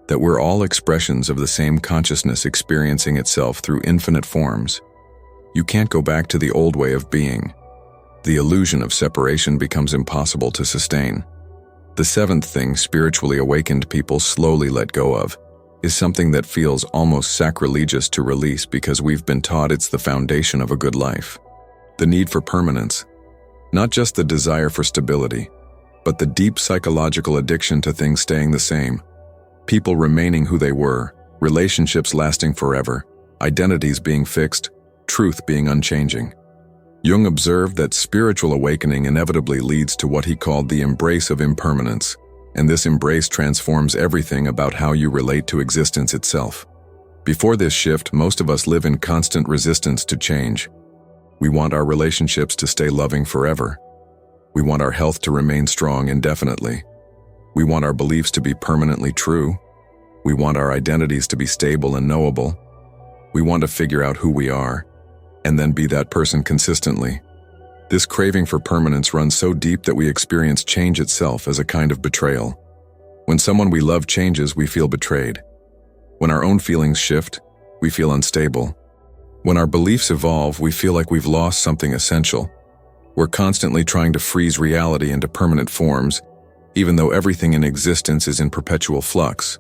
that we're all expressions of the same consciousness experiencing itself through infinite forms, you can't go back to the old way of being. The illusion of separation becomes impossible to sustain. The seventh thing spiritually awakened people slowly let go of is something that feels almost sacrilegious to release because we've been taught it's the foundation of a good life. The need for permanence. Not just the desire for stability, but the deep psychological addiction to things staying the same. People remaining who they were, relationships lasting forever, identities being fixed, truth being unchanging. Jung observed that spiritual awakening inevitably leads to what he called the embrace of impermanence, and this embrace transforms everything about how you relate to existence itself. Before this shift, most of us live in constant resistance to change. We want our relationships to stay loving forever. We want our health to remain strong indefinitely. We want our beliefs to be permanently true. We want our identities to be stable and knowable. We want to figure out who we are, and then be that person consistently. This craving for permanence runs so deep that we experience change itself as a kind of betrayal. When someone we love changes, we feel betrayed. When our own feelings shift, we feel unstable. When our beliefs evolve, we feel like we've lost something essential. We're constantly trying to freeze reality into permanent forms, even though everything in existence is in perpetual flux.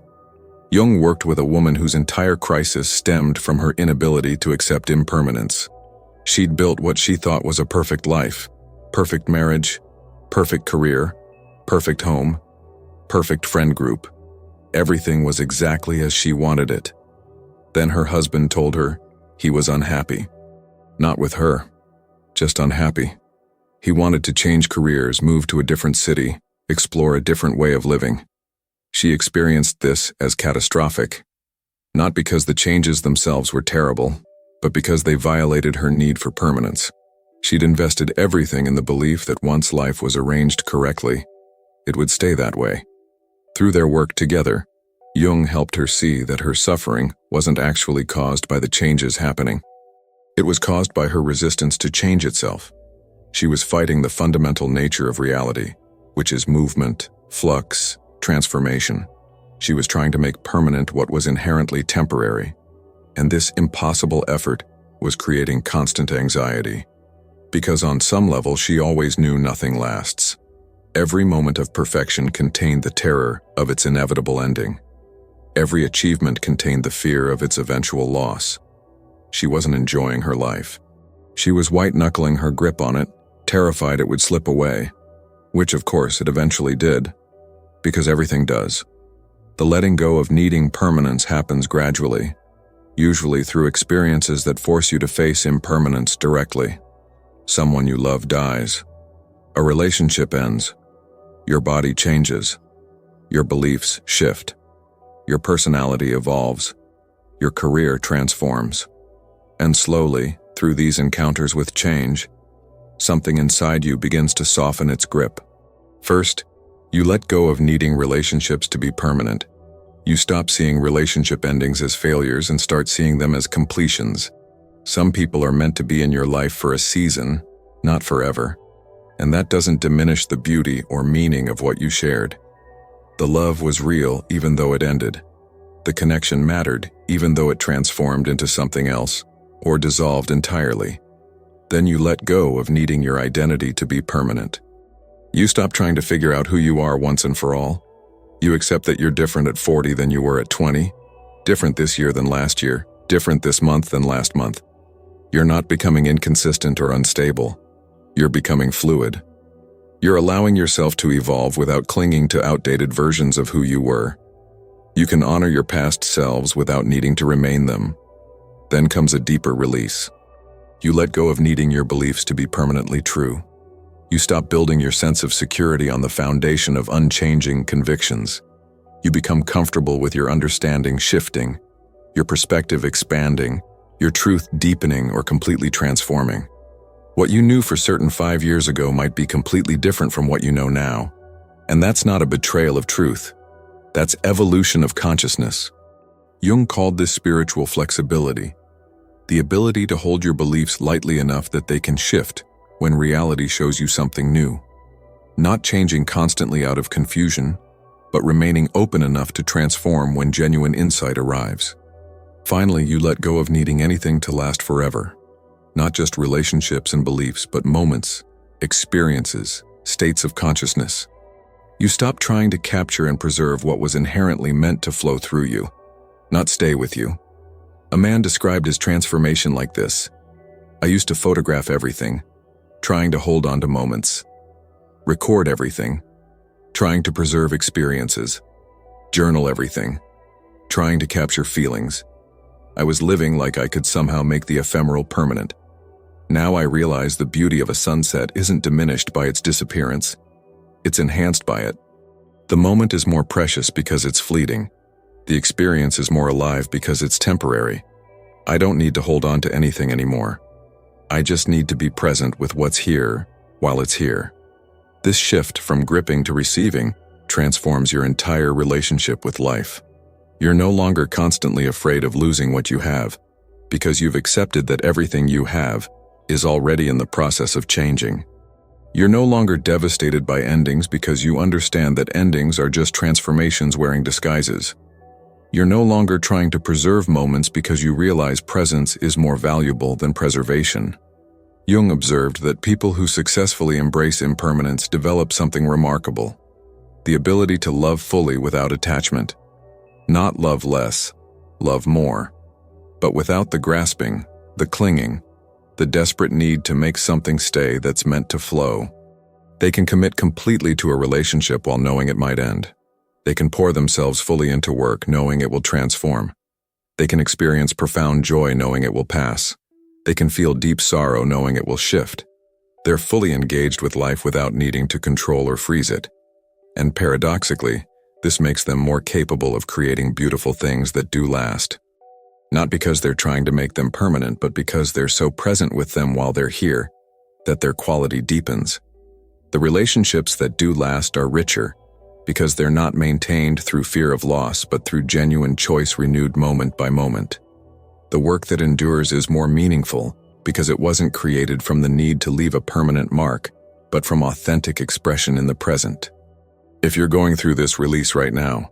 Jung worked with a woman whose entire crisis stemmed from her inability to accept impermanence. She'd built what she thought was a perfect life, perfect marriage, perfect career, perfect home, perfect friend group. Everything was exactly as she wanted it. Then her husband told her he was unhappy. Not with her, just unhappy. He wanted to change careers, move to a different city, explore a different way of living. She experienced this as catastrophic, not because the changes themselves were terrible, but because they violated her need for permanence. She'd invested everything in the belief that once life was arranged correctly, it would stay that way. Through their work together, Jung helped her see that her suffering wasn't actually caused by the changes happening. It was caused by her resistance to change itself. She was fighting the fundamental nature of reality, which is movement, flux, transformation. She was trying to make permanent what was inherently temporary, and this impossible effort was creating constant anxiety. Because on some level she always knew nothing lasts. Every moment of perfection contained the terror of its inevitable ending. Every achievement contained the fear of its eventual loss. She wasn't enjoying her life. She was white-knuckling her grip on it, terrified it would slip away, which of course it eventually did, because everything does. The letting go of needing permanence happens gradually, usually through experiences that force you to face impermanence directly. Someone you love dies. A relationship ends. Your body changes. Your beliefs shift. Your personality evolves. Your career transforms. And slowly, through these encounters with change, something inside you begins to soften its grip. First, you let go of needing relationships to be permanent. You stop seeing relationship endings as failures and start seeing them as completions. Some people are meant to be in your life for a season, not forever. And that doesn't diminish the beauty or meaning of what you shared. The love was real even though it ended. The connection mattered even though it transformed into something else or dissolved entirely. Then you let go of needing your identity to be permanent. You stop trying to figure out who you are once and for all. You accept that you're different at 40 than you were at 20, different this year than last year, different this month than last month. You're not becoming inconsistent or unstable. You're becoming fluid. You're allowing yourself to evolve without clinging to outdated versions of who you were. You can honor your past selves without needing to remain them. Then comes a deeper release. You let go of needing your beliefs to be permanently true. You stop building your sense of security on the foundation of unchanging convictions. You become comfortable with your understanding shifting, your perspective expanding, your truth deepening or completely transforming. What you knew for certain 5 years ago might be completely different from what you know now. And that's not a betrayal of truth. That's evolution of consciousness. Jung called this spiritual flexibility, the ability to hold your beliefs lightly enough that they can shift when reality shows you something new. Not changing constantly out of confusion, but remaining open enough to transform when genuine insight arrives. Finally, you let go of needing anything to last forever. Not just relationships and beliefs, but moments, experiences, states of consciousness. You stop trying to capture and preserve what was inherently meant to flow through you, not stay with you. A man described his transformation like this: I used to photograph everything, trying to hold on to moments, record everything, trying to preserve experiences, journal everything, trying to capture feelings. I was living like I could somehow make the ephemeral permanent. Now I realize the beauty of a sunset isn't diminished by its disappearance. It's enhanced by it. The moment is more precious because it's fleeting. The experience is more alive because it's temporary. I don't need to hold on to anything anymore. I just need to be present with what's here while it's here. This shift from gripping to receiving transforms your entire relationship with life. You're no longer constantly afraid of losing what you have, because you've accepted that everything you have is already in the process of changing. You're no longer devastated by endings because you understand that endings are just transformations wearing disguises. You're no longer trying to preserve moments because you realize presence is more valuable than preservation. Jung observed that people who successfully embrace impermanence develop something remarkable: the ability to love fully without attachment. Not love less, love more. But without the grasping, the clinging, the desperate need to make something stay that's meant to flow. They can commit completely to a relationship while knowing it might end. They can pour themselves fully into work knowing it will transform. They can experience profound joy knowing it will pass. They can feel deep sorrow knowing it will shift. They're fully engaged with life without needing to control or freeze it. And paradoxically, this makes them more capable of creating beautiful things that do last. Not because they're trying to make them permanent, but because they're so present with them while they're here, that their quality deepens. The relationships that do last are richer, because they're not maintained through fear of loss, but through genuine choice renewed moment by moment. The work that endures is more meaningful, because it wasn't created from the need to leave a permanent mark, but from authentic expression in the present. If you're going through this release right now,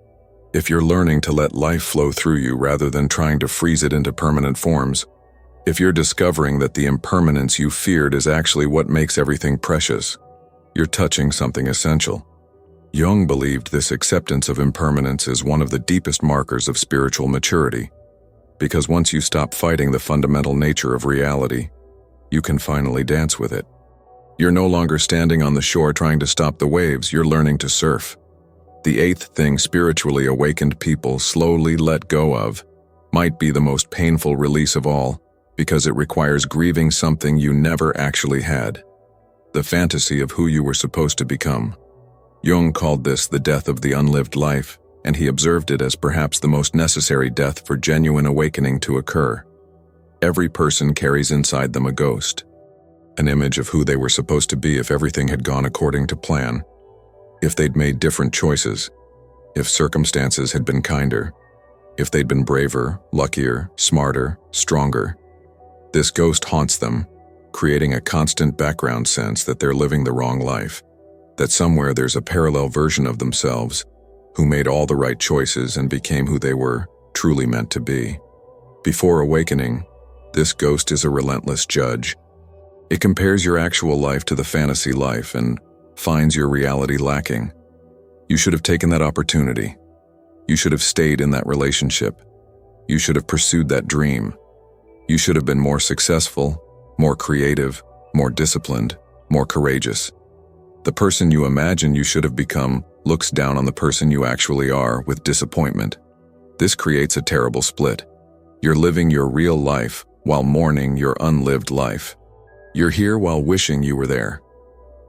if you're learning to let life flow through you rather than trying to freeze it into permanent forms, if you're discovering that the impermanence you feared is actually what makes everything precious, you're touching something essential. Jung believed this acceptance of impermanence is one of the deepest markers of spiritual maturity, because once you stop fighting the fundamental nature of reality, you can finally dance with it. You're no longer standing on the shore trying to stop the waves, you're learning to surf. The eighth thing spiritually awakened people slowly let go of might be the most painful release of all, because it requires grieving something you never actually had: the fantasy of who you were supposed to become. Jung called this the death of the unlived life, and he observed it as perhaps the most necessary death for genuine awakening to occur. Every person carries inside them a ghost, an image of who they were supposed to be if everything had gone according to plan, if they'd made different choices, if circumstances had been kinder, if they'd been braver, luckier, smarter, stronger. This ghost haunts them, creating a constant background sense that they're living the wrong life, that somewhere there's a parallel version of themselves who made all the right choices and became who they were truly meant to be. Before awakening, this ghost is a relentless judge. It compares your actual life to the fantasy life and finds your reality lacking. You should have taken that opportunity. You should have stayed in that relationship. You should have pursued that dream. You should have been more successful, more creative, more disciplined, more courageous. The person you imagine you should have become looks down on the person you actually are with disappointment. This creates a terrible split. You're living your real life while mourning your unlived life. You're here while wishing you were there.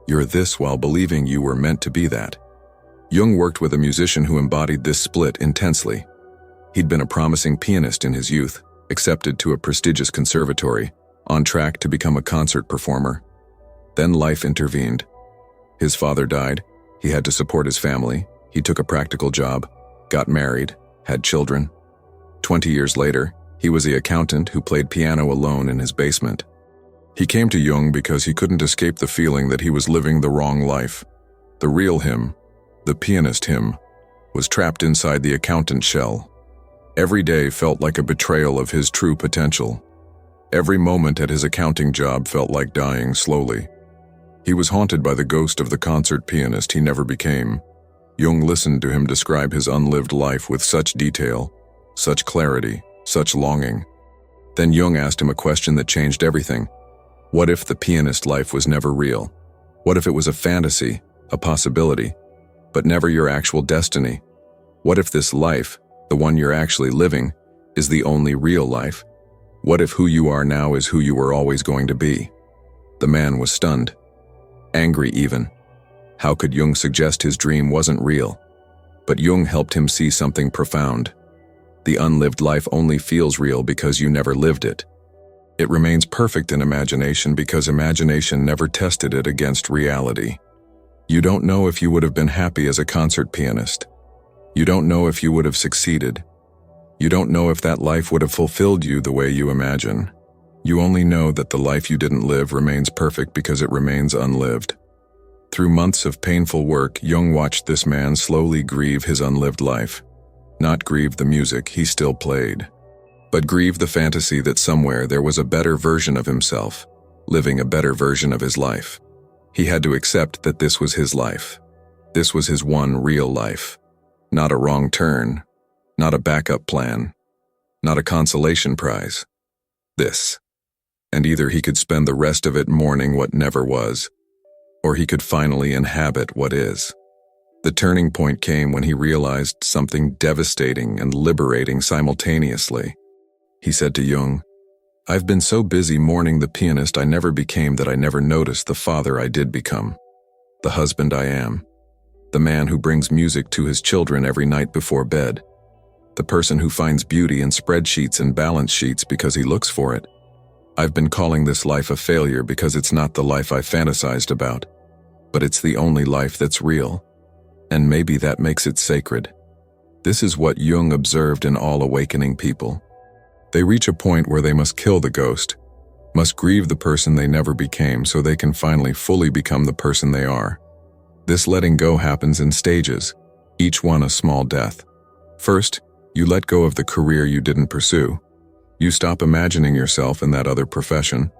You're this while believing you were meant to be that. Jung worked with a musician who embodied this split intensely. He'd been a promising pianist in his youth, accepted to a prestigious conservatory, on track to become a concert performer. Then life intervened. His father died. He had to support his family. He took a practical job, got married, had children. 20 years later, he was the accountant who played piano alone in his basement. He came to Jung because he couldn't escape the feeling that he was living the wrong life. The real him, the pianist him, was trapped inside the accountant shell. Every day felt like a betrayal of his true potential. Every moment at his accounting job felt like dying slowly. He was haunted by the ghost of the concert pianist he never became. Jung listened to him describe his unlived life with such detail, such clarity, such longing. Then Jung asked him a question that changed everything. What if the pianist life was never real? What if it was a fantasy, a possibility, but never your actual destiny? What if this life, the one you're actually living, is the only real life? What if who you are now is who you were always going to be? The man was stunned. Angry even. How could Jung suggest his dream wasn't real? But Jung helped him see something profound. The unlived life only feels real because you never lived it. It remains perfect in imagination because imagination never tested it against reality. You don't know if you would have been happy as a concert pianist. You don't know if you would have succeeded. You don't know if that life would have fulfilled you the way you imagine. You only know that the life you didn't live remains perfect because it remains unlived. Through months of painful work, Jung watched this man slowly grieve his unlived life. Not grieve the music he still played, but grieve the fantasy that somewhere there was a better version of himself, living a better version of his life. He had to accept that this was his life. This was his one real life. Not a wrong turn, not a backup plan, not a consolation prize. This. And either he could spend the rest of it mourning what never was, or he could finally inhabit what is. The turning point came when he realized something devastating and liberating simultaneously. He said to Jung, "I've been so busy mourning the pianist I never became that I never noticed the father I did become, the husband I am, the man who brings music to his children every night before bed, the person who finds beauty in spreadsheets and balance sheets because he looks for it. I've been calling this life a failure because it's not the life I fantasized about, but it's the only life that's real. And maybe that makes it sacred." This is what Jung observed in all awakening people. They reach a point where they must kill the ghost, must grieve the person they never became so they can finally fully become the person they are. This letting go happens in stages, each one a small death. First, you let go of the career you didn't pursue. You stop imagining yourself in that other profession,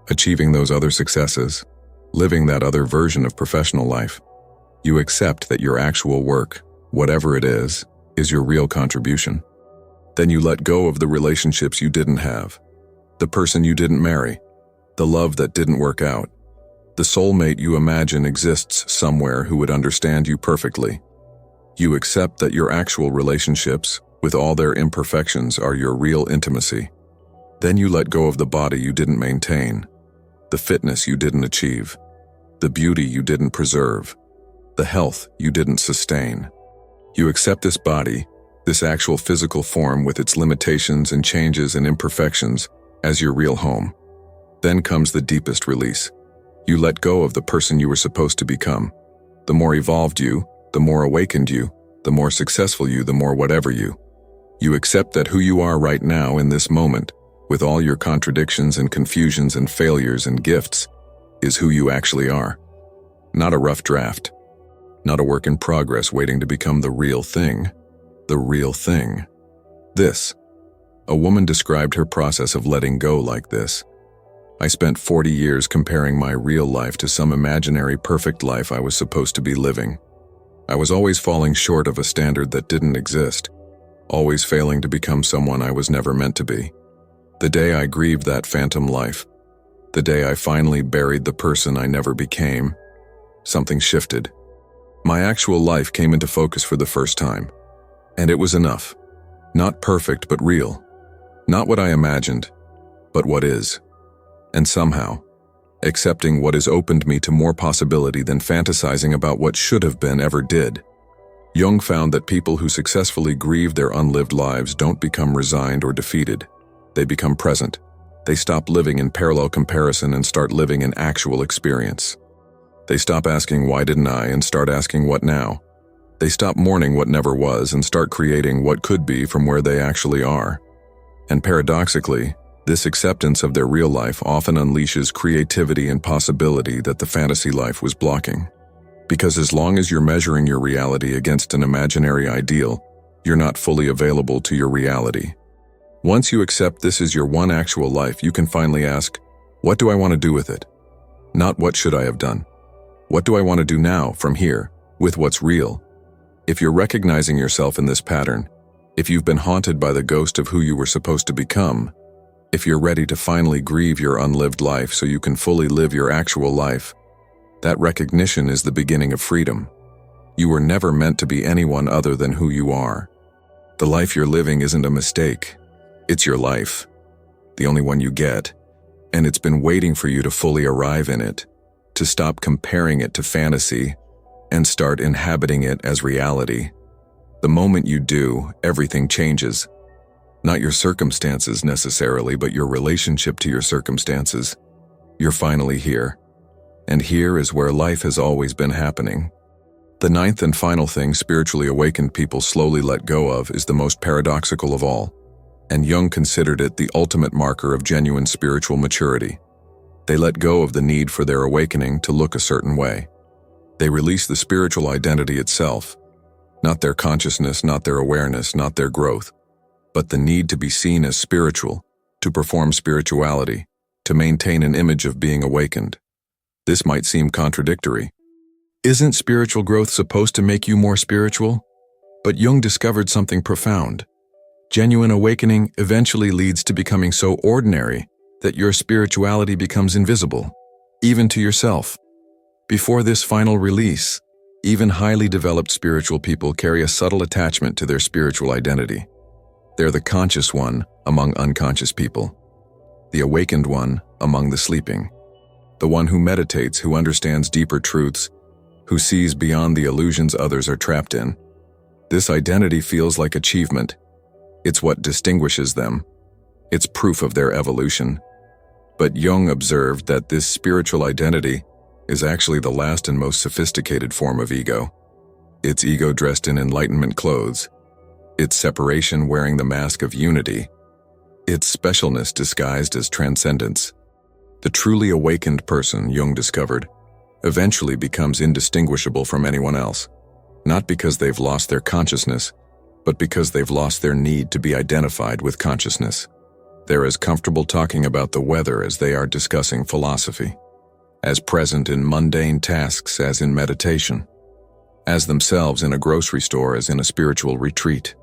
achieving those other successes, living that other version of professional life. You accept that your actual work, whatever it is your real contribution. Then you let go of the relationships you didn't have, the person you didn't marry, the love that didn't work out, the soulmate you imagine exists somewhere who would understand you perfectly. You accept that your actual relationships, with all their imperfections, are your real intimacy. Then you let go of the body you didn't maintain, the fitness you didn't achieve, the beauty you didn't preserve, the health you didn't sustain. You accept this body, this actual physical form with its limitations and changes and imperfections, as your real home. Then comes the deepest release. You let go of the person you were supposed to become. The more evolved you, the more awakened you, the more successful you, the more whatever you. You accept that who you are right now in this moment, with all your contradictions and confusions and failures and gifts, is who you actually are. Not a rough draft. Not a work in progress waiting to become the real thing. The real thing. This. A woman described her process of letting go like this. I spent 40 years comparing my real life to some imaginary perfect life I was supposed to be living. I was always falling short of a standard that didn't exist, always failing to become someone I was never meant to be. The day I grieved that phantom life, the day I finally buried the person I never became, something shifted. My actual life came into focus for the first time. And it was enough. Not perfect, but real. Not what I imagined, but what is. And somehow, accepting what is opened me to more possibility than fantasizing about what should have been ever did. Jung found that people who successfully grieve their unlived lives don't become resigned or defeated. They become present. They stop living in parallel comparison and start living in actual experience. They stop asking why didn't I and start asking what now. They stop mourning what never was and start creating what could be from where they actually are. And paradoxically, this acceptance of their real life often unleashes creativity and possibility that the fantasy life was blocking. Because as long as you're measuring your reality against an imaginary ideal, you're not fully available to your reality. Once you accept this is your one actual life, you can finally ask, what do I want to do with it? Not what should I have done? What do I want to do now, from here, with what's real? If you're recognizing yourself in this pattern, if you've been haunted by the ghost of who you were supposed to become, if you're ready to finally grieve your unlived life so you can fully live your actual life, that recognition is the beginning of freedom. You were never meant to be anyone other than who you are. The life you're living isn't a mistake. It's your life, the only one you get, and it's been waiting for you to fully arrive in it, to stop comparing it to fantasy, and start inhabiting it as reality. The moment you do, everything changes. Not your circumstances necessarily, but your relationship to your circumstances. You're finally here. And here is where life has always been happening. The ninth and final thing spiritually awakened people slowly let go of is the most paradoxical of all, and Jung considered it the ultimate marker of genuine spiritual maturity. They let go of the need for their awakening to look a certain way. They release the spiritual identity itself, not their consciousness, not their awareness, not their growth, but the need to be seen as spiritual, to perform spirituality, to maintain an image of being awakened. This might seem contradictory. Isn't spiritual growth supposed to make you more spiritual? But Jung discovered something profound. Genuine awakening eventually leads to becoming so ordinary that your spirituality becomes invisible, even to yourself. Before this final release, even highly developed spiritual people carry a subtle attachment to their spiritual identity. They're the conscious one among unconscious people, the awakened one among the sleeping, the one who meditates, who understands deeper truths, who sees beyond the illusions others are trapped in. This identity feels like achievement. It's what distinguishes them. It's proof of their evolution. But Jung observed that this spiritual identity is actually the last and most sophisticated form of ego. It's ego dressed in enlightenment clothes. It's separation wearing the mask of unity. It's specialness disguised as transcendence. The truly awakened person, Jung discovered, eventually becomes indistinguishable from anyone else, not because they've lost their consciousness, but because they've lost their need to be identified with consciousness. They're as comfortable talking about the weather as they are discussing philosophy, as present in mundane tasks as in meditation, as themselves in a grocery store as in a spiritual retreat.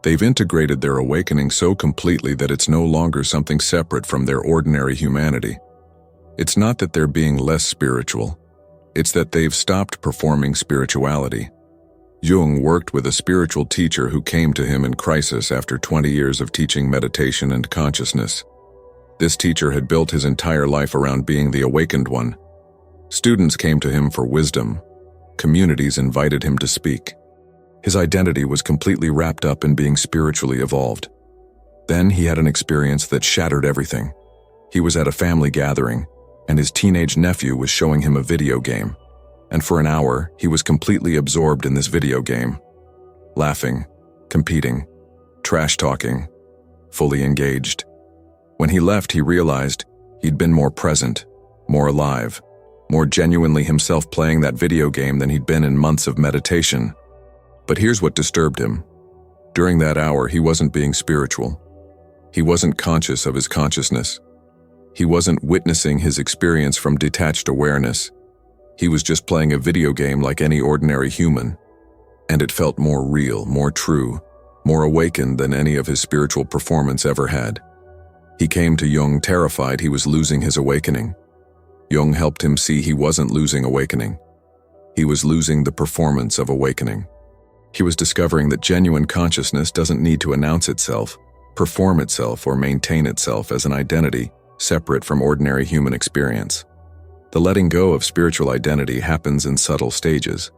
They've integrated their awakening so completely that it's no longer something separate from their ordinary humanity. It's not that they're being less spiritual, it's that they've stopped performing spirituality. Jung worked with a spiritual teacher who came to him in crisis after 20 years of teaching meditation and consciousness. This teacher had built his entire life around being the awakened one. Students came to him for wisdom. Communities invited him to speak. His identity was completely wrapped up in being spiritually evolved. Then he had an experience that shattered everything. He was at a family gathering, and his teenage nephew was showing him a video game. And for an hour, he was completely absorbed in this video game. Laughing, competing, trash-talking, fully engaged. When he left, he realized he'd been more present, more alive, more genuinely himself playing that video game than he'd been in months of meditation. But here's what disturbed him. During that hour, he wasn't being spiritual. He wasn't conscious of his consciousness. He wasn't witnessing his experience from detached awareness. He was just playing a video game like any ordinary human. And it felt more real, more true, more awakened than any of his spiritual performance ever had. He came to Jung terrified he was losing his awakening. Jung helped him see he wasn't losing awakening. He was losing the performance of awakening. He was discovering that genuine consciousness doesn't need to announce itself, perform itself, or maintain itself as an identity separate from ordinary human experience. The letting go of spiritual identity happens in subtle stages.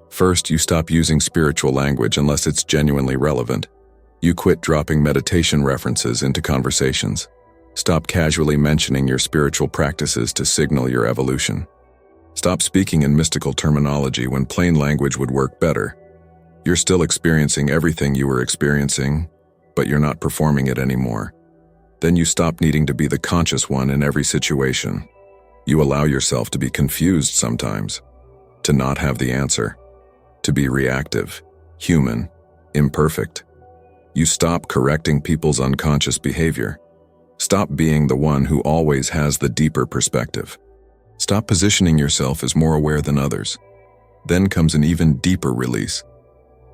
First, you stop using spiritual language unless it's genuinely relevant. You quit dropping meditation references into conversations. Stop casually mentioning your spiritual practices to signal your evolution. Stop speaking in mystical terminology when plain language would work better. You're still experiencing everything you were experiencing, but you're not performing it anymore. Then you stop needing to be the conscious one in every situation. You allow yourself to be confused sometimes, to not have the answer, to be reactive, human, imperfect. You stop correcting people's unconscious behavior. Stop being the one who always has the deeper perspective. Stop positioning yourself as more aware than others. Then comes an even deeper release.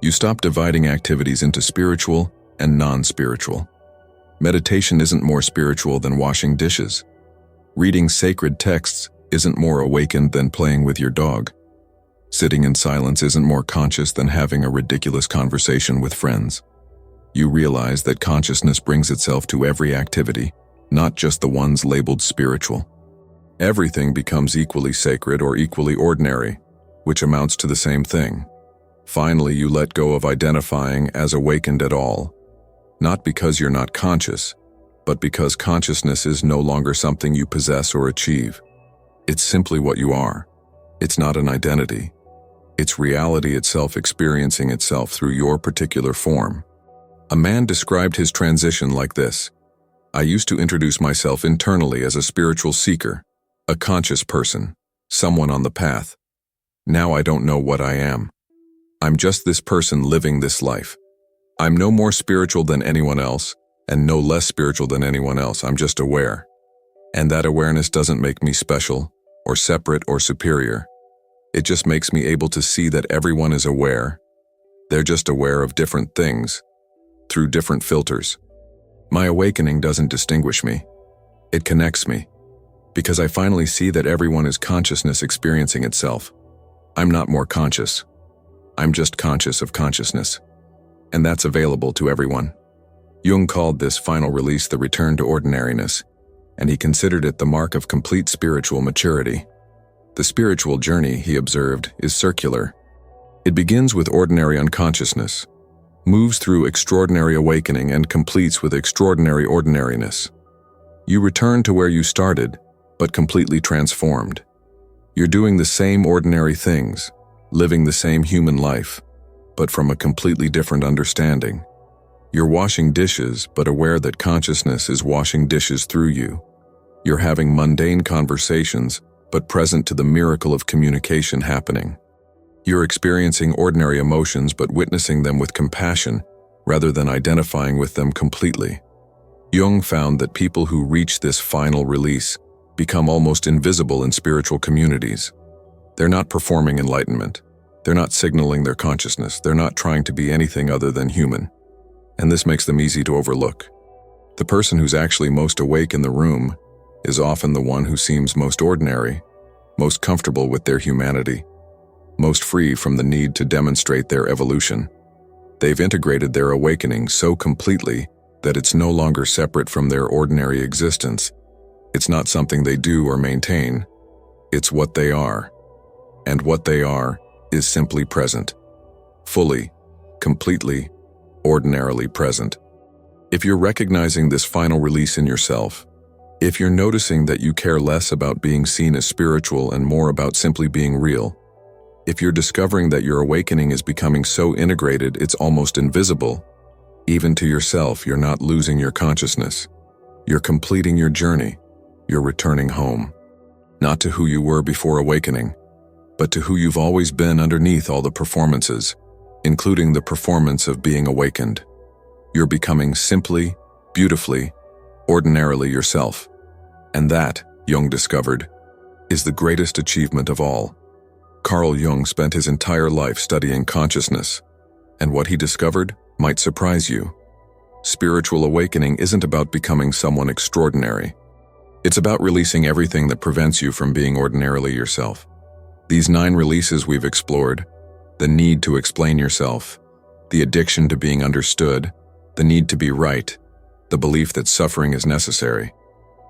You stop dividing activities into spiritual and non-spiritual. Meditation isn't more spiritual than washing dishes. Reading sacred texts isn't more awakened than playing with your dog. Sitting in silence isn't more conscious than having a ridiculous conversation with friends. You realize that consciousness brings itself to every activity, not just the ones labeled spiritual. Everything becomes equally sacred or equally ordinary, which amounts to the same thing. Finally, you let go of identifying as awakened at all, not because you're not conscious, but because consciousness is no longer something you possess or achieve. It's simply what you are. It's not an identity. It's reality itself experiencing itself through your particular form. A man described his transition like this: I used to introduce myself internally as a spiritual seeker, a conscious person, someone on the path. Now I don't know what I am. I'm just this person living this life. I'm no more spiritual than anyone else, and no less spiritual than anyone else. I'm just aware. And that awareness doesn't make me special, or separate, or superior. It just makes me able to see that everyone is aware. They're just aware of different things, through different filters. My awakening doesn't distinguish me. It connects me, because I finally see that everyone is consciousness experiencing itself. I'm not more conscious. I'm just conscious of consciousness. And that's available to everyone. Jung called this final release the return to ordinariness, and he considered it the mark of complete spiritual maturity. The spiritual journey, he observed, is circular. It begins with ordinary unconsciousness, moves through extraordinary awakening, and completes with extraordinary ordinariness. You return to where you started, but completely transformed. You're doing the same ordinary things, living the same human life, but from a completely different understanding. You're washing dishes, but aware that consciousness is washing dishes through you. You're having mundane conversations, but present to the miracle of communication happening. You're experiencing ordinary emotions, but witnessing them with compassion, rather than identifying with them completely. Jung found that people who reach this final release become almost invisible in spiritual communities. They're not performing enlightenment. They're not signaling their consciousness. They're not trying to be anything other than human. And this makes them easy to overlook. The person who's actually most awake in the room is often the one who seems most ordinary, most comfortable with their humanity, most free from the need to demonstrate their evolution. They've integrated their awakening so completely that it's no longer separate from their ordinary existence. It's not something they do or maintain. It's what they are. And what they are is simply present. Fully, completely, ordinarily present. If you're recognizing this final release in yourself, if you're noticing that you care less about being seen as spiritual and more about simply being real, if you're discovering that your awakening is becoming so integrated it's almost invisible, even to yourself, you're not losing your consciousness. You're completing your journey. You're returning home. Not to who you were before awakening, but to who you've always been underneath all the performances, including the performance of being awakened. You're becoming simply, beautifully, ordinarily yourself. And that, Jung discovered, is the greatest achievement of all. Carl Jung spent his entire life studying consciousness, and what he discovered might surprise you. Spiritual awakening isn't about becoming someone extraordinary. It's about releasing everything that prevents you from being ordinarily yourself. These 9 releases we've explored: the need to explain yourself, the addiction to being understood, the need to be right, the belief that suffering is necessary,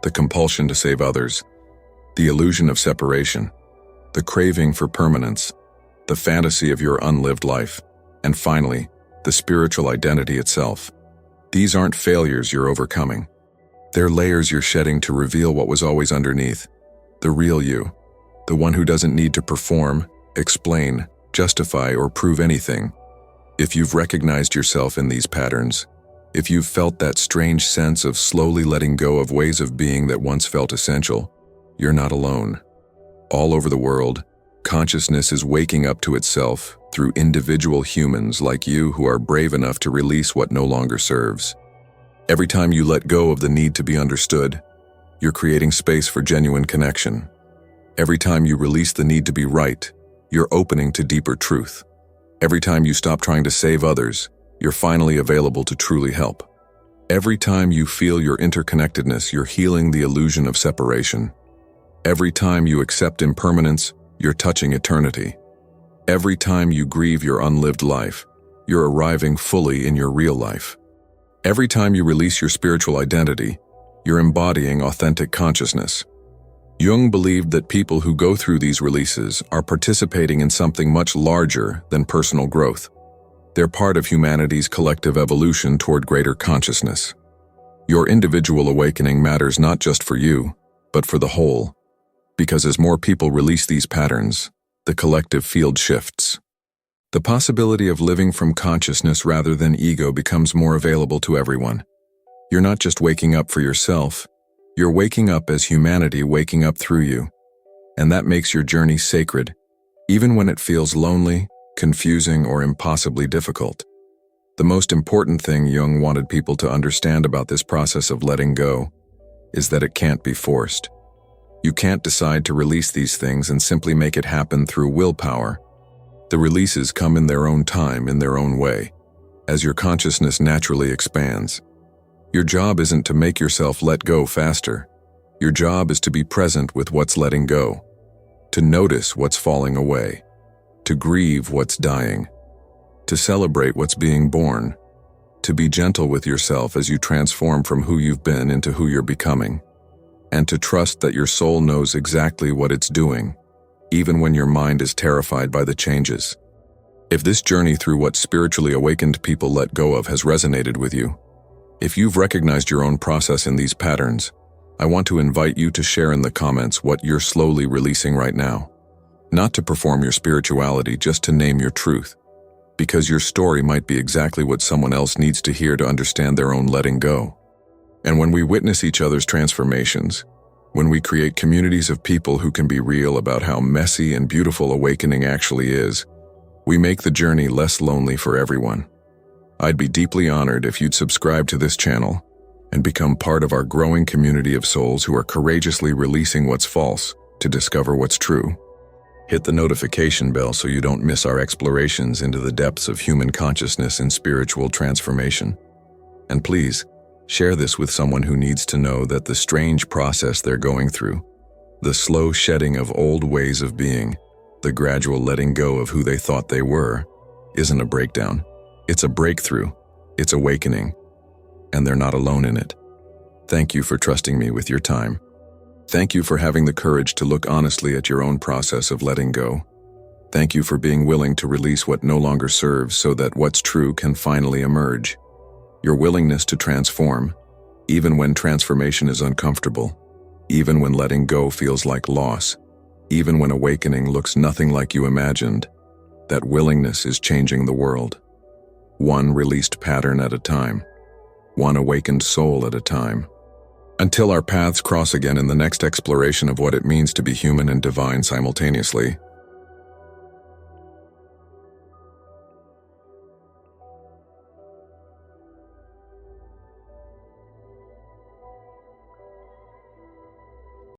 the compulsion to save others, the illusion of separation, the craving for permanence, the fantasy of your unlived life, and finally, the spiritual identity itself. These aren't failures you're overcoming. They're layers you're shedding to reveal what was always underneath, the real you, the one who doesn't need to perform, explain, justify, or prove anything. If you've recognized yourself in these patterns, if you've felt that strange sense of slowly letting go of ways of being that once felt essential, you're not alone. All over the world, consciousness is waking up to itself through individual humans like you who are brave enough to release what no longer serves. Every time you let go of the need to be understood, you're creating space for genuine connection. Every time you release the need to be right, you're opening to deeper truth. Every time you stop trying to save others, you're finally available to truly help. Every time you feel your interconnectedness, you're healing the illusion of separation. Every time you accept impermanence, you're touching eternity. Every time you grieve your unlived life, you're arriving fully in your real life. Every time you release your spiritual identity, you're embodying authentic consciousness. Jung believed that people who go through these releases are participating in something much larger than personal growth. They're part of humanity's collective evolution toward greater consciousness. Your individual awakening matters not just for you, but for the whole, because as more people release these patterns, the collective field shifts. The possibility of living from consciousness rather than ego becomes more available to everyone. You're not just waking up for yourself, you're waking up as humanity waking up through you. And that makes your journey sacred, even when it feels lonely, confusing, or impossibly difficult. The most important thing Jung wanted people to understand about this process of letting go is that it can't be forced. You can't decide to release these things and simply make it happen through willpower. The releases come in their own time, in their own way, as your consciousness naturally expands. Your job isn't to make yourself let go faster. Your job is to be present with what's letting go, to notice what's falling away, to grieve what's dying, to celebrate what's being born, to be gentle with yourself as you transform from who you've been into who you're becoming, and to trust that your soul knows exactly what it's doing, even when your mind is terrified by the changes. If this journey through what spiritually awakened people let go of has resonated with you, if you've recognized your own process in these patterns, I want to invite you to share in the comments what you're slowly releasing right now. Not to perform your spirituality, just to name your truth, because your story might be exactly what someone else needs to hear to understand their own letting go. And when we witness each other's transformations, when we create communities of people who can be real about how messy and beautiful awakening actually is, we make the journey less lonely for everyone. I'd be deeply honored if you'd subscribe to this channel and become part of our growing community of souls who are courageously releasing what's false to discover what's true. Hit the notification bell so you don't miss our explorations into the depths of human consciousness and spiritual transformation. And please, share this with someone who needs to know that the strange process they're going through, the slow shedding of old ways of being, the gradual letting go of who they thought they were, isn't a breakdown. It's a breakthrough. It's awakening. And they're not alone in it. Thank you for trusting me with your time. Thank you for having the courage to look honestly at your own process of letting go. Thank you for being willing to release what no longer serves so that what's true can finally emerge. Your willingness to transform, even when transformation is uncomfortable, even when letting go feels like loss, even when awakening looks nothing like you imagined, that willingness is changing the world. One released pattern at a time, one awakened soul at a time. Until our paths cross again in the next exploration of what it means to be human and divine simultaneously,